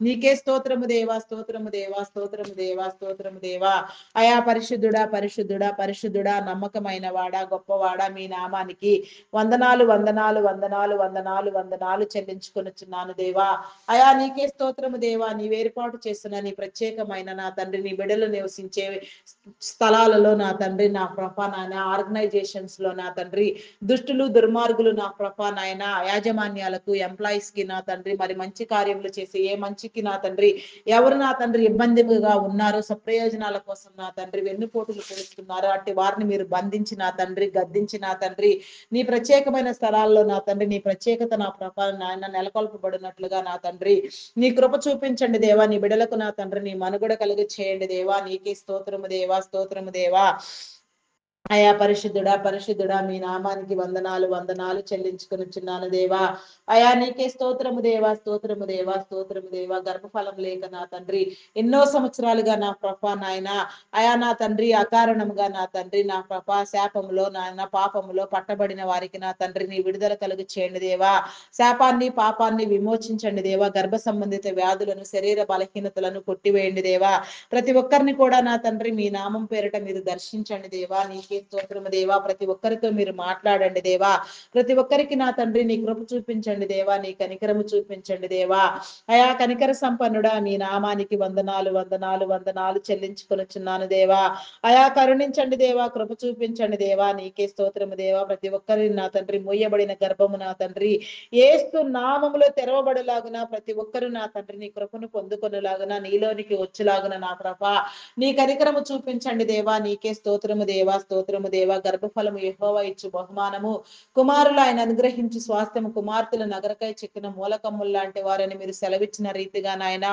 నీకే స్తోత్రము దేవా, స్తోత్రము దేవా, స్తోత్రము దేవా, స్తోత్రము దేవా. అయా పరిశుద్ధుడా, పరిశుద్ధుడా, పరిశుద్ధుడా, నమ్మకమైన వాడా, గొప్పవాడా, మీ నామానికి వందనాలు, వందనాలు, వందనాలు, వందనాలు, వందనాలు చెల్లించుకొనుచున్నాను దేవా. అయా నీకే స్తోత్రము దేవా. నీ వేరుపాటు చేస్తున్న నీ ప్రత్యేకమైన నా తండ్రి నీ బిడ్డలు నివసించే స్థలాలలో నా తండ్రి నా ప్రభ నాయన, ఆర్గనైజేషన్స్ లో నా తండ్రి దుష్టులు దుర్మార్గులు నా ప్రభ నాయన, యాజమాన్యాలకు ఎంప్లాయీస్ కి నా తండ్రి మరి మంచి కార్యములు చేసి ఏ మంచికి నా తండ్రి ఎవరు నా తండ్రి ఇబ్బందిగా ఉన్నారు, సప్రయోజనాల కోసం నా తండ్రి వెన్నుపోటులు పొడుస్తున్నారు, అట్టి వారిని మీరు బంధించి నా తండ్రి గద్దించి నా తండ్రి నీ ప్రత్యేకమైన స్థలాల్లో నా తండ్రి నీ ప్రత్యేకత నా ప్రభ నాయన నెలకొల్పబడినట్లుగా నా తండ్రి నీ కృప చూపించండి దేవా. నీ బిడలకు నా తండ్రి నీ మనుగడ కలిగి చేయండి దేవా. నీకే స్తోత్రము దేవా, స్తోత్రము దేవా. అయా పరిశుద్ధుడా, పరిశుద్ధుడా, మీ నామానికి వందనాలు, వందనాలు చెల్లించుకొనుచున్నాను దేవా. అయా నీకే స్తోత్రము దేవా, స్తోత్రము దేవా, స్తోత్రము దేవా. గర్భఫలం లేక నా తండ్రి ఎన్నో సంవత్సరాలుగా నా ప్రభ నాయన అయా నా తండ్రి అకారణముగా నా తండ్రి నా ప్రభ శాపములో నాయన పాపములో పట్టబడిన వారికి నా తండ్రి నీ విడుదల కలుగు చేయండి దేవా. శాపాన్ని పాపాన్ని విమోచించండి దేవా. గర్భ సంబంధిత వ్యాధులను శరీర బలహీనతలను కొట్టివేయండి దేవా. ప్రతి ఒక్కరిని కూడా నా తండ్రి మీ నామం పేరిట మీరు దర్శించండి దేవా. నీకే స్తోత్రము దేవా. ప్రతి ఒక్కరితో మీరు మాట్లాడండి దేవా. ప్రతి ఒక్కరికి నా తండ్రి నీ కృప చూపించండి దేవా. నీ కనికరము చూపించండి దేవా. అయా కనికర సంపన్నుడా, మీ నామానికి వందనాలు, వందనాలు, వందనాలు చెల్లించుకొనుచున్నాను దేవా. అయా కరుణించండి దేవా. కృప చూపించండి దేవా. నీకే స్తోత్రము దేవా. ప్రతి ఒక్కరి నా తండ్రి మొయ్యబడిన గర్భము నా తండ్రి యేసు నామములో తెరవబడులాగున ప్రతి ఒక్కరు నా తండ్రి నీ కృపను పొందుకొనులాగున నీలోనికి వచ్చులాగున నా ప్రభ నీ కనికరము చూపించండి దేవా. నీకే స్తోత్రము దేవా, స్తోత్రము దేవా. గర్భఫలము యెహోవా ఇచ్చు బహుమానము, కుమారులు ఆయన అనుగ్రహించి స్వాస్థ్యము, కుమార్తెలు నగరకై చెక్కిన మూలకమ్ములు లాంటి వారని మీరు సెలవిచ్చిన రీతిగా నాయన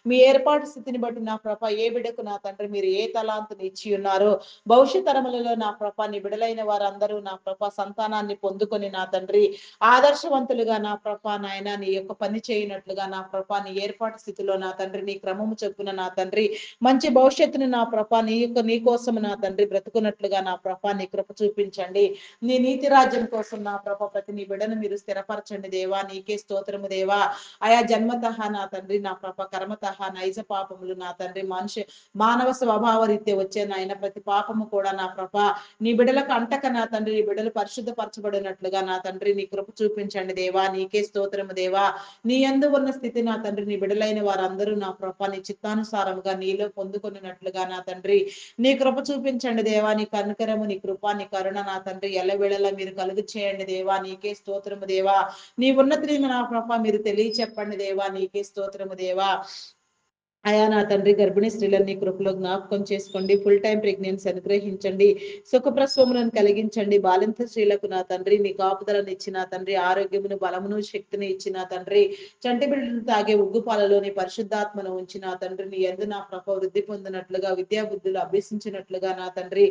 మీ ఏర్పాటు స్థితిని బట్టి నా ప్రభ ఏ బిడకు నా తండ్రి మీరు ఏ తలాంతుని ఇచ్చి ఉన్నారో భవిష్యత్ తరములలో నా ప్రభ నీ బిడలైన వారందరూ నా ప్రభ సంతానాన్ని పొందుకొని నా తండ్రి ఆదర్శవంతులుగా నా ప్రభ నాయన నీ యొక్క పని చేయనట్లుగా నా ప్రభ నీ ఏర్పాటు స్థితిలో నా తండ్రి నీ క్రమము చొప్పున నా తండ్రి మంచి భవిష్యత్తుని నా ప్రభ నీ కోసం నా తండ్రి బ్రతుకున్నట్లుగా నా ప్రభ నీ కృప చూపించండి. నీ నీతి రాజ్యం కోసం నా ప్రభ ప్రతి నీ బిడ్డను మీరు స్థిరపరచండి దేవా. నీకే స్తోత్రము దేవా. ఆయా జన్మతః నా తండ్రి నా ప్రభ కర్మతః నైజ పాపములు నా తండ్రి మానవ స్వభావ రీత్యా వచ్చే నాయన ప్రతి పాపము కూడా నా ప్రభ నీ బిడ్డలకు అంటక నా తండ్రి నీ బిడ్డలు పరిశుద్ధపరచబడినట్లుగా నా తండ్రి నీ కృప చూపించండి దేవా. నీకే స్తోత్రము దేవా. నీ యందు ఉన్న స్థితి నా తండ్రి నీ బిడ్డలైన వారందరూ నా ప్రభ నీ చిత్తానుసారముగా నీలో పొందుకొనినట్లుగా నా తండ్రి నీ కృప చూపించండి దేవా. నీ కనుకరము, నీ కృప, నీ కరుణ నా తండ్రి ఎల్లవేళలా మీరు కలుగు చేయండి దేవా. నీకే స్తోత్రము దేవా. నీ ఉన్నతిని నా ప్రభ మీరు తెలియచెప్పండి దేవా. నీకే స్తోత్రము దేవా. అయా నా తండ్రి గర్భిణీ స్త్రీలను నీ కృపలో జ్ఞాపకం చేసుకోండి. ఫుల్ టైం ప్రెగ్నెన్సీ అనుగ్రహించండి. సుఖప్రసవములను కలిగించండి. బాలింత స్త్రీలకు నా తండ్రి నీ కాపుదలను ఇచ్చిన తండ్రి ఆరోగ్యమును బలమును శక్తిని ఇచ్చిన తండ్రి చంటి బిడ్డలు తాగే ఉగ్గు పాలలోని పరిశుద్ధాత్మను ఉంచిన తండ్రి నీ యందు నా ప్రభ వృద్ధి పొందినట్లుగా విద్యా బుద్ధులు అభ్యసించినట్లుగా నా తండ్రి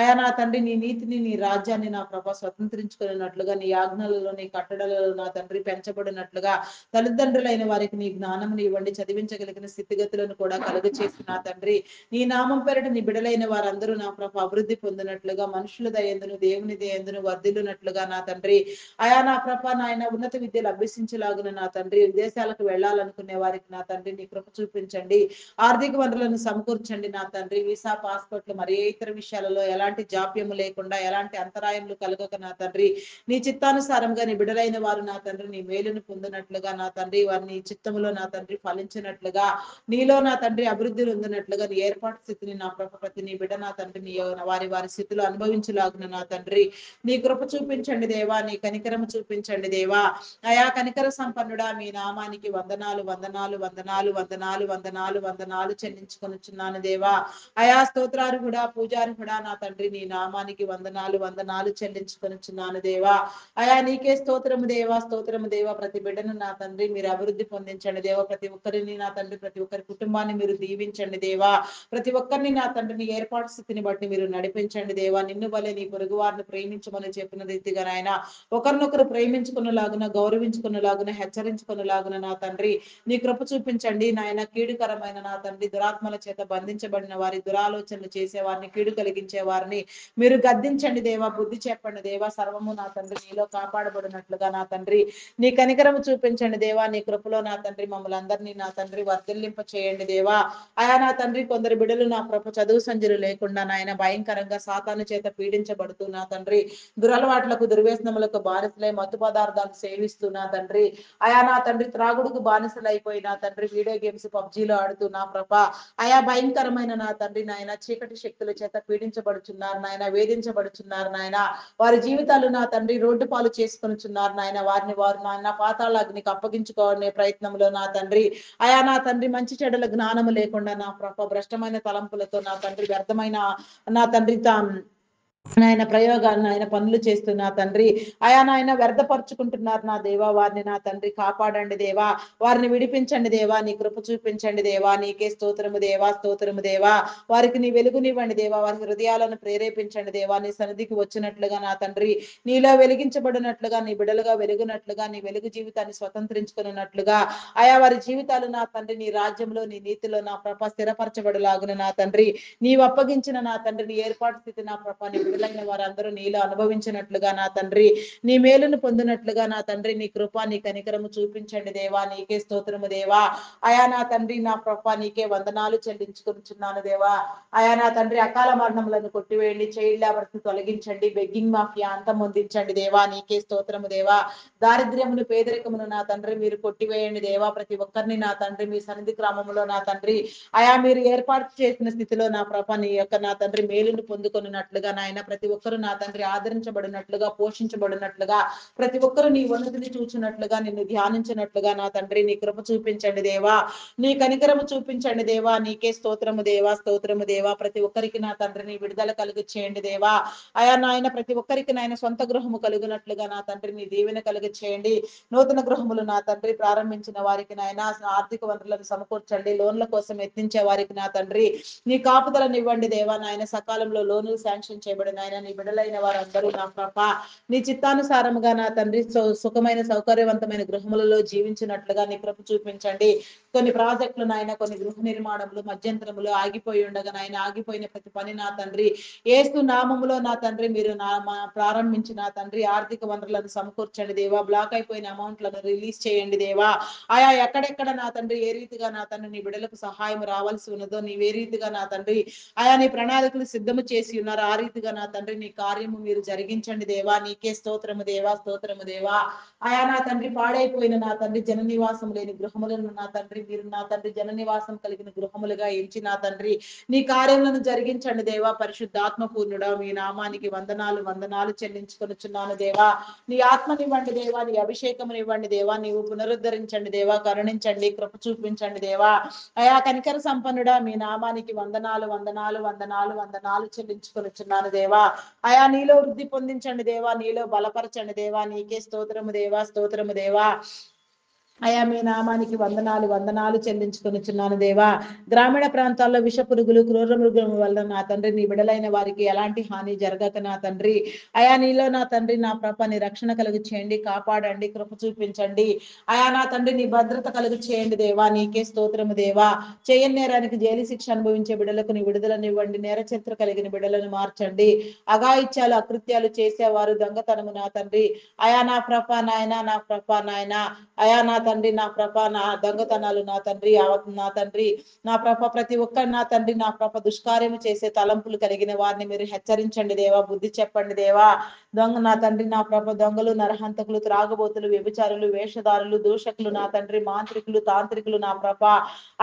అయా నా తండ్రి నీ నీతిని నీ రాజ్యాన్ని నా ప్రభ స్వతంత్రించుకున్నట్లుగా నీ ఆజ్ఞలలో నీ కట్టడలలో నా తండ్రి పెంచబడినట్లుగా తల్లిదండ్రులైన వారికి నీ జ్ఞానమును ఇవ్వండి. చదివించగలిగిన స్థితిగతులు పరిస్థితులను కూడా కలుగు చేసి నా తండ్రి నీ నామం పేరిట నీ బిడలైన వారందరూ నా ప్రభ అభివృద్ధి పొందినట్లుగా, మనుషుల దయందును దేవుని దయందును వర్ధిల్లునట్లుగా నా తండ్రి నా ప్రభ నాయన ఉన్నత విద్యలు అభ్యసించలాగున నా తండ్రి, విదేశాలకు వెళ్ళాలనుకునే వారికి నా తండ్రి నీ కృప చూపించండి. ఆర్థిక వనరులను సమకూర్చండి నా తండ్రి. వీసా, పాస్పోర్ట్లు మరి ఏ ఇతర విషయాలలో ఎలాంటి జాప్యము లేకుండా, ఎలాంటి అంతరాయములు కలగక నా తండ్రి నీ చిత్తానుసారంగా నీ బిడలైన వారు నా తండ్రి నీ మేలును పొందినట్లుగా నా తండ్రి, వారి నీ చిత్తములో నా తండ్రి ఫలించినట్లుగా, నీలో నా తండ్రి అభివృద్ధి పొందినట్లుగా, నీ ఏర్పాటు స్థితిని నా ప్రభ ప్రతి నీ బిడ్డ నా తండ్రి నీ వారి వారి స్థితిలో అనుభవించలాగున నా తండ్రి నీ కృప చూపించండి దేవా, నీ కనికరము చూపించండి దేవా. కనికర సంపన్నుడా మీ నామానికి వందనాలు వందనాలు వందనాలు వందనాలు వందనాలు వందనాలు చెల్లించుకొనుచున్నాను దేవా. స్తోత్రార్హుడా, పూజార్హుడా నా తండ్రి నీ నామానికి వందనాలు వందనాలు చెల్లించుకొనుచున్నాను దేవా. నీకే స్తోత్రము దేవా, స్తోత్రము దేవా. ప్రతి బిడ్డను నా తండ్రి మీరు అభివృద్ధి పొందించండి దేవా. ప్రతి ఒక్కరిని నా తండ్రి, ప్రతి ఒక్కరి కుటుంబాన్ని మీరు దీవించండి దేవా. ప్రతి ఒక్కరిని నా తండ్రిని ఏర్పాటు స్థితిని బట్టి మీరు నడిపించండి దేవా. నిన్ను వలె నీ పొరుగు వారిని ప్రేమించమని చెప్పిన రీతిగా నాయన ఒకరినొకరు ప్రేమించుకున్నలాగున, గౌరవించుకున్నలాగున, హెచ్చరించుకున్నలాగున నా తండ్రి నీ కృప చూపించండి నాయన. కీడుకరమైన నా తండ్రి దురాత్మల చేత బంధించబడిన వారి, దురాలోచనలు చేసే వారిని, కీడు కలిగించే వారిని మీరు గద్దించండి దేవా. బుద్ధి చెప్పండి దేవా. సర్వము నా తండ్రి నీలో కాపాడబడినట్లుగా నా తండ్రి నీ కనికరము చూపించండి దేవా. నీ కృపలో నా తండ్రి మమ్మల్ని అందరినీ నా తండ్రి వర్ధిల్లింప చేయండి దేవా. నా తండ్రి కొందరు బిడ్డలు నా ప్రభ చదువు సంజలు లేకుండా నాయన భయంకరంగా సాతాను చేత పీడించబడుతూ నా తండ్రి దురలవాట్లకు, దుర్వ్యసనములకు బానిసలై మత్తు పదార్థాలు సేవిస్తూ నా తండ్రి నా తండ్రి త్రాగుడుకు బానిసలైపోయి నా తండ్రి వీడియో గేమ్స్ పబ్జీలో ఆడుతూ నా ప్రభ భయంకరమైన నా తండ్రి నాయన చీకటి శక్తుల చేత పీడించబడుచున్నారు నాయన, వేధించబడుచున్నారు నాయన. వారి జీవితాలు నా తండ్రి రోడ్డు పాలు చేసుకొనిచున్నారు నాయన. వారిని వారు నాయన పాతాళాగ్నికి అప్పగించుకోవాలనే ప్రయత్నంలో నా తండ్రి నా తండ్రి మంచి చెడుల జ్ఞానము లేకుండా నా ప్రభ భ్రష్టమైన తలంపులతో నా తండ్రి వ్యర్థమైన నా తండ్రి నాయన ప్రయోగాలను ఆయన పనులు చేస్తున్నా తండ్రి నాయన వ్యర్థపరుచుకుంటున్నారు నా దేవా. వారిని నా తండ్రి కాపాడండి దేవా. వారిని విడిపించండి దేవా. నీ కృప చూపించండి దేవా. నీకే స్తోత్రము దేవా, స్తోత్రము దేవా. వారికి నీ వెలుగునివ్వండి దేవా. వారి హృదయాలను ప్రేరేపించండి దేవా. నీ సన్నిధికి వచ్చినట్లుగా నా తండ్రి నీలో వెలిగించబడినట్లుగా, నీ బిడలుగా వెలుగునట్లుగా, నీ వెలుగు జీవితాన్ని స్వతంత్రించుకున్నట్లుగా వారి జీవితాలు నా తండ్రి నీ రాజ్యంలో, నీ నీతిలో నా ప్రభ స్థిరపరచబడులాగున నా తండ్రి నీవు అప్పగించిన నా తండ్రి నీ ఏర్పాటు స్థితి నా ప్రభ నీ బిడ్డలైన వారందరూ నీలో అనుభవించినట్లుగా నా తండ్రి నీ మేలును పొందినట్లుగా నా తండ్రి నీ కృప నీ కనికరము చూపించండి దేవా. నీకే స్తోత్రము దేవా. నా తండ్రి నా ప్రభ నీకే వందనాలు చెల్లించుకుంటున్నాను దేవా. నా తండ్రి అకాల మరణములను కొట్టివేయండి, చైల్డ్ లేబర్స్ తొలగించండి, బెగ్గింగ్ మాఫియా అంతమొందించండి దేవా. నీకే స్తోత్రము దేవా. దారిద్ర్యమును, పేదరికమును నా తండ్రి మీరు కొట్టివేయండి దేవా. ప్రతి ఒక్కరిని నా తండ్రి మీ సన్నిధి క్రమంలో నా తండ్రి మీరు ఏర్పాటు చేసిన స్థితిలో నా ప్రభ నీ యొక్క నా తండ్రి మేలును పొందుకొనున్నట్లుగా నాయన ప్రతి ఒక్కరు నా తండ్రి ఆదరించబడినట్లుగా, పోషించబడినట్లుగా, ప్రతి ఒక్కరు నీ ఉన్నతిని చూచినట్లుగా, నిన్ను ధ్యానించినట్లుగా నా తండ్రి నీ కృప చూపించండి దేవా. నీ కనికరము చూపించండి దేవా. నీకే స్తోత్రము దేవా, స్తోత్రము దేవా. ప్రతి ఒక్కరికి నా తండ్రి నీ విడుదల కలుగు చేయండి దేవా. నాయన ప్రతి ఒక్కరికి నాయన సొంత గృహము కలుగునట్లుగా నా తండ్రి నీ దీవెన కలుగు చేయండి. నూతన గృహములు నా తండ్రి ప్రారంభించిన వారికి నాయన ఆర్థిక వనరులను సమకూర్చండి. లోన్ల కోసం యత్నించే వారికి నా తండ్రి నీ కాపుదలను ఇవ్వండి దేవా. నాయన సకాలంలో లోనులు శాంక్షన్ చేయబడిన ఆయన నీ బిడలైన వారందరూ నా ప్రభ నీ చిత్తానుసారముగా నా తండ్రి సుఖమైన సౌకర్యవంతమైన గృహములలో జీవించినట్లుగా నీ కృప చూపించండి. కొన్ని ప్రాజెక్టులు నాయన, కొన్ని గృహ నిర్మాణములు మధ్యంతరములు ఆగిపోయి ఉండగా నాయన ఆగిపోయిన ప్రతి పని నా తండ్రి యేసు నామములో నా తండ్రి మీరు ప్రారంభించిన తండ్రి ఆర్థిక వనరులను సమకూర్చండి దేవా. బ్లాక్ అయిపోయిన అమౌంట్లను రిలీజ్ చేయండి దేవా. ఎక్కడెక్కడ నా తండ్రి ఏ రీతిగా నా తండ్రి నీ బిడలకు సహాయం రావాల్సి ఉన్నదో నీవే రీతిగా నా తండ్రి నీ ప్రణాళికలు సిద్ధము చేసి ఉన్నారు. ఆ రీతిగా నా తండ్రి నీ కార్యము మీరు జరిగించండి దేవా. నీకే స్తోత్రము దేవా, స్తోత్రము దేవా. నా తండ్రి పాడైపోయిన నా తండ్రి జన నివాసం లేని గృహములను నా తండ్రి మీరు నా తండ్రి జన నివాసం కలిగిన గృహములుగా ఎంచి నా తండ్రి నీ కార్యములను జరిగించండి దేవా. పరిశుద్ధాత్మ పూర్ణుడా మీ నామానికి వందనాలు వందనాలు చెల్లించుకొనుచున్నాను దేవా. నీ ఆత్మనివ్వండి దేవా. నీ అభిషేకమునివ్వండి దేవా. నీవు పునరుద్ధరించండి దేవా. కరుణించండి, కృప చూపించండి దేవా. కనికర సంపన్నుడా మీ నామానికి వందనాలు వందనాలు వందనాలు వందనాలు చెల్లించుకొనుచున్నాను దేవా. నీలో వృద్ధి పొందించండి దేవా. నీలో బలపరచండి దేవా. నీకే స్తోత్రము దేవా, స్తోత్రము దేవా. అయా మీ నామానికి వందనాలు వందనాలు చెల్లించుకొనిచున్నాను దేవా. గ్రామీణ ప్రాంతాల్లో విష పురుగులు, క్రూర మృగముల వల్ల నా తండ్రి నీ బిడలైన వారికి ఎలాంటి హాని జరగక నా తండ్రి, అయా నీలో నా తండ్రి నా ప్రభ నీ రక్షణ కలుగు చేయండి, కాపాడండి, కృప చూపించండి. అయా నా తండ్రి నీ భద్రత కలుగు చేయండి దేవా. నీకే స్తోత్రము దేవా. చేయని నేరానికి జైలు శిక్ష అనుభవించే బిడలకు నీ విడుదలనివ్వండి. నేర చరిత్ర కలిగిన బిడలను మార్చండి. అఘాయిత్యాలు అకృత్యాలు చేసేవారు, దొంగతనము నా తండ్రి, అయా నా ప్రభ నాయన, నా ప్రభ నాయన, అయా నా తండ్రి నా ప్రభ, నా దొంగతనాలు నా తండ్రి, నా తండ్రి నా ప్రభ, ప్రతి ఒక్కరు నా తండ్రి నా ప్రభ దుష్కార్యము చేసే తలంపులు కలిగిన వారిని మీరు హెచ్చరించండి దేవా, బుద్ధి చెప్పండి దేవా. దొంగ నా తండ్రి నా ప్రభ, దొంగలు, నరహంతకులు, త్రాగబోతులు, వ్యభిచారులు, వేషధారులు, దూషకులు నా తండ్రి, మాంత్రికులు, తాంత్రికులు నా ప్రభ,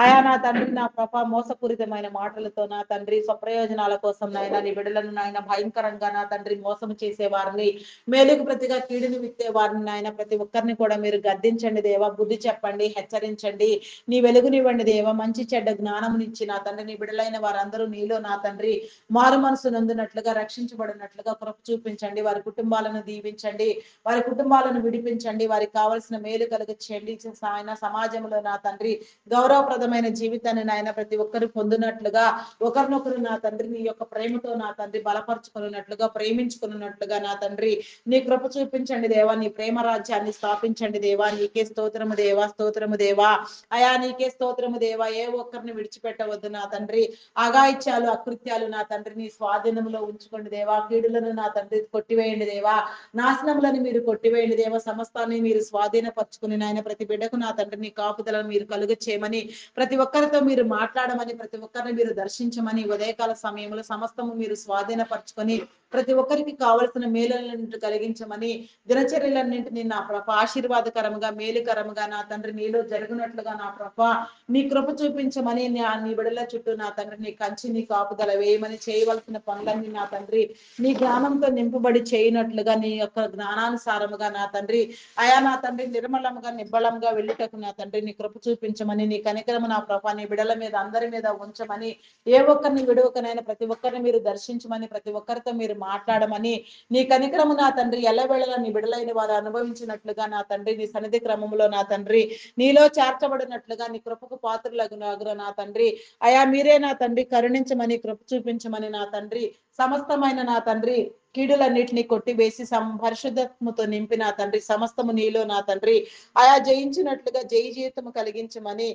అయా నా తండ్రి నా ప్రభ, మోసపూరితమైన మాటలతో నా తండ్రి స్వప్రయోజనాల కోసం నాయన నీ బిడ్డలను నాయన భయంకరంగా నా తండ్రి మోసం చేసే వారిని, మేలుకు ప్రతిగా కీడుని విత్తే వారిని నాయన ప్రతి ఒక్కరిని కూడా మీరు గద్దించండి దేవా, బుద్ధి చెప్పండి, హెచ్చరించండి, నీ వెలుగునివ్వండి దేవా. మంచి చెడ్డ జ్ఞానమునిచ్చి నా తండ్రి నీ బిడలైన వారందరూ నీలో నా తండ్రి మారు మనసు నందునట్లుగా, రక్షించబడినట్లుగా కృప చూపించండి. వారి కుటుంబాలను దీవించండి, వారి కుటుంబాలను విడిపించండి, వారికి కావలసిన మేలు కలుగ చేయండి. ఆయన సమాజంలో నా తండ్రి గౌరవప్రదమైన జీవితాన్ని నాయన ప్రతి ఒక్కరు పొందినట్లుగా, ఒకరినొకరు నా తండ్రి నీ యొక్క ప్రేమతో నా తండ్రి బలపరుచుకున్నట్లుగా, ప్రేమించుకున్నట్లుగా నా తండ్రి నీ కృప చూపించండి దేవా. నీ ప్రేమ రాజ్యాన్ని స్థాపించండి దేవా. నీకే స్తోత్రము దేవా, స్తోత్రము దేవా. అయా నీకే స్తోత్రము దేవా. ఏ ఒక్కరిని విడిచిపెట్టవద్దు నా తండ్రి. అఘాయిత్యాలు అకృత్యాలు నా తండ్రి నీ స్వాధీనంలో ఉంచుకోండి దేవా. కీడులను నా తండ్రి కొట్టివేయండి దేవా. నాశనములను మీరు కొట్టివేయండి దేవా. సమస్తాన్ని మీరు స్వాధీనపరచుకుని నాయన ప్రతి బిడ్డకు నా తండ్రి నీ కాపుదలను మీరు కలుగ చేయమని, ప్రతి ఒక్కరితో మీరు మాట్లాడమని, ప్రతి ఒక్కరిని మీరు దర్శించమని, ఉదయకాల సమయంలో సమస్తము మీరు స్వాధీనపరచుకొని ప్రతి ఒక్కరికి కావలసిన మేలులను కలిగించమని, దినచర్యలన్నింటినీ నా ప్రభ ఆశీర్వాదకరముగా, మేలుకరముగా నా తండ్రి నీలో జరుగునట్లుగా నా ప్రభ నీ కృప చూపించమని, నీ బిడల చుట్టూ నా తండ్రి నీ కంచి, నీ కాపుదల వేయమని, చేయవలసిన పనులన్నీ నా తండ్రి నీ జ్ఞానంతో నింపబడి చేయనట్లుగా, నీ యొక్క జ్ఞానానుసారముగా నా తండ్రి, అయా నా తండ్రి నిర్మలంగా నిబ్బళంగా వెళ్ళుటకు నా తండ్రి నీ కృప చూపించమని, నీ కనికరము నా ప్రభ నీ బిడల మీద అందరి మీద ఉంచమని, ఏ ఒక్కరిని విడువకనైనా ప్రతి ఒక్కరిని మీరు దర్శించమని, ప్రతి ఒక్కరితో మీరు మాట్లాడమని, నీ కనికరము నా తండ్రి ఎల్లవేళలా నీ బిడలైన వారు అనుభవించినట్లుగా నా తండ్రి నీ సన్నిధి క్రమంలో నా తండ్రి నీలో చేర్చబడినట్లుగా నీ కృపకు పాత్రలగున నా తండ్రి, అయా మీరే నా తండ్రి కరుణించమని, కృప చూపించమని నా తండ్రి, సమస్తమైన నా తండ్రి కీడులన్నిటిని కొట్టివేసి పరిశుద్ధత్వముతో నింపి నా తండ్రి సమస్తము నీలో నా తండ్రి అయా జయించినట్లుగా జయ జీవితము కలిగించమని,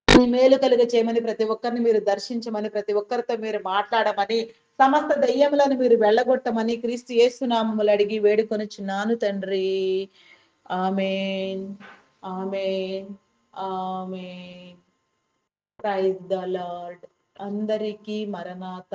నీ మేలు కలుగ చేయమని, ప్రతి ఒక్కరిని మీరు దర్శించమని, ప్రతి ఒక్కరితో మీరు మాట్లాడమని, సమస్త దయ్యములను మీరు వెళ్ళగొట్టమని క్రీస్తు యేసు నామములు అడిగి వేడుకొనుచున్నాను తండ్రి. Amen, amen, amen. Praise the lord. అందరికీ మరణాత.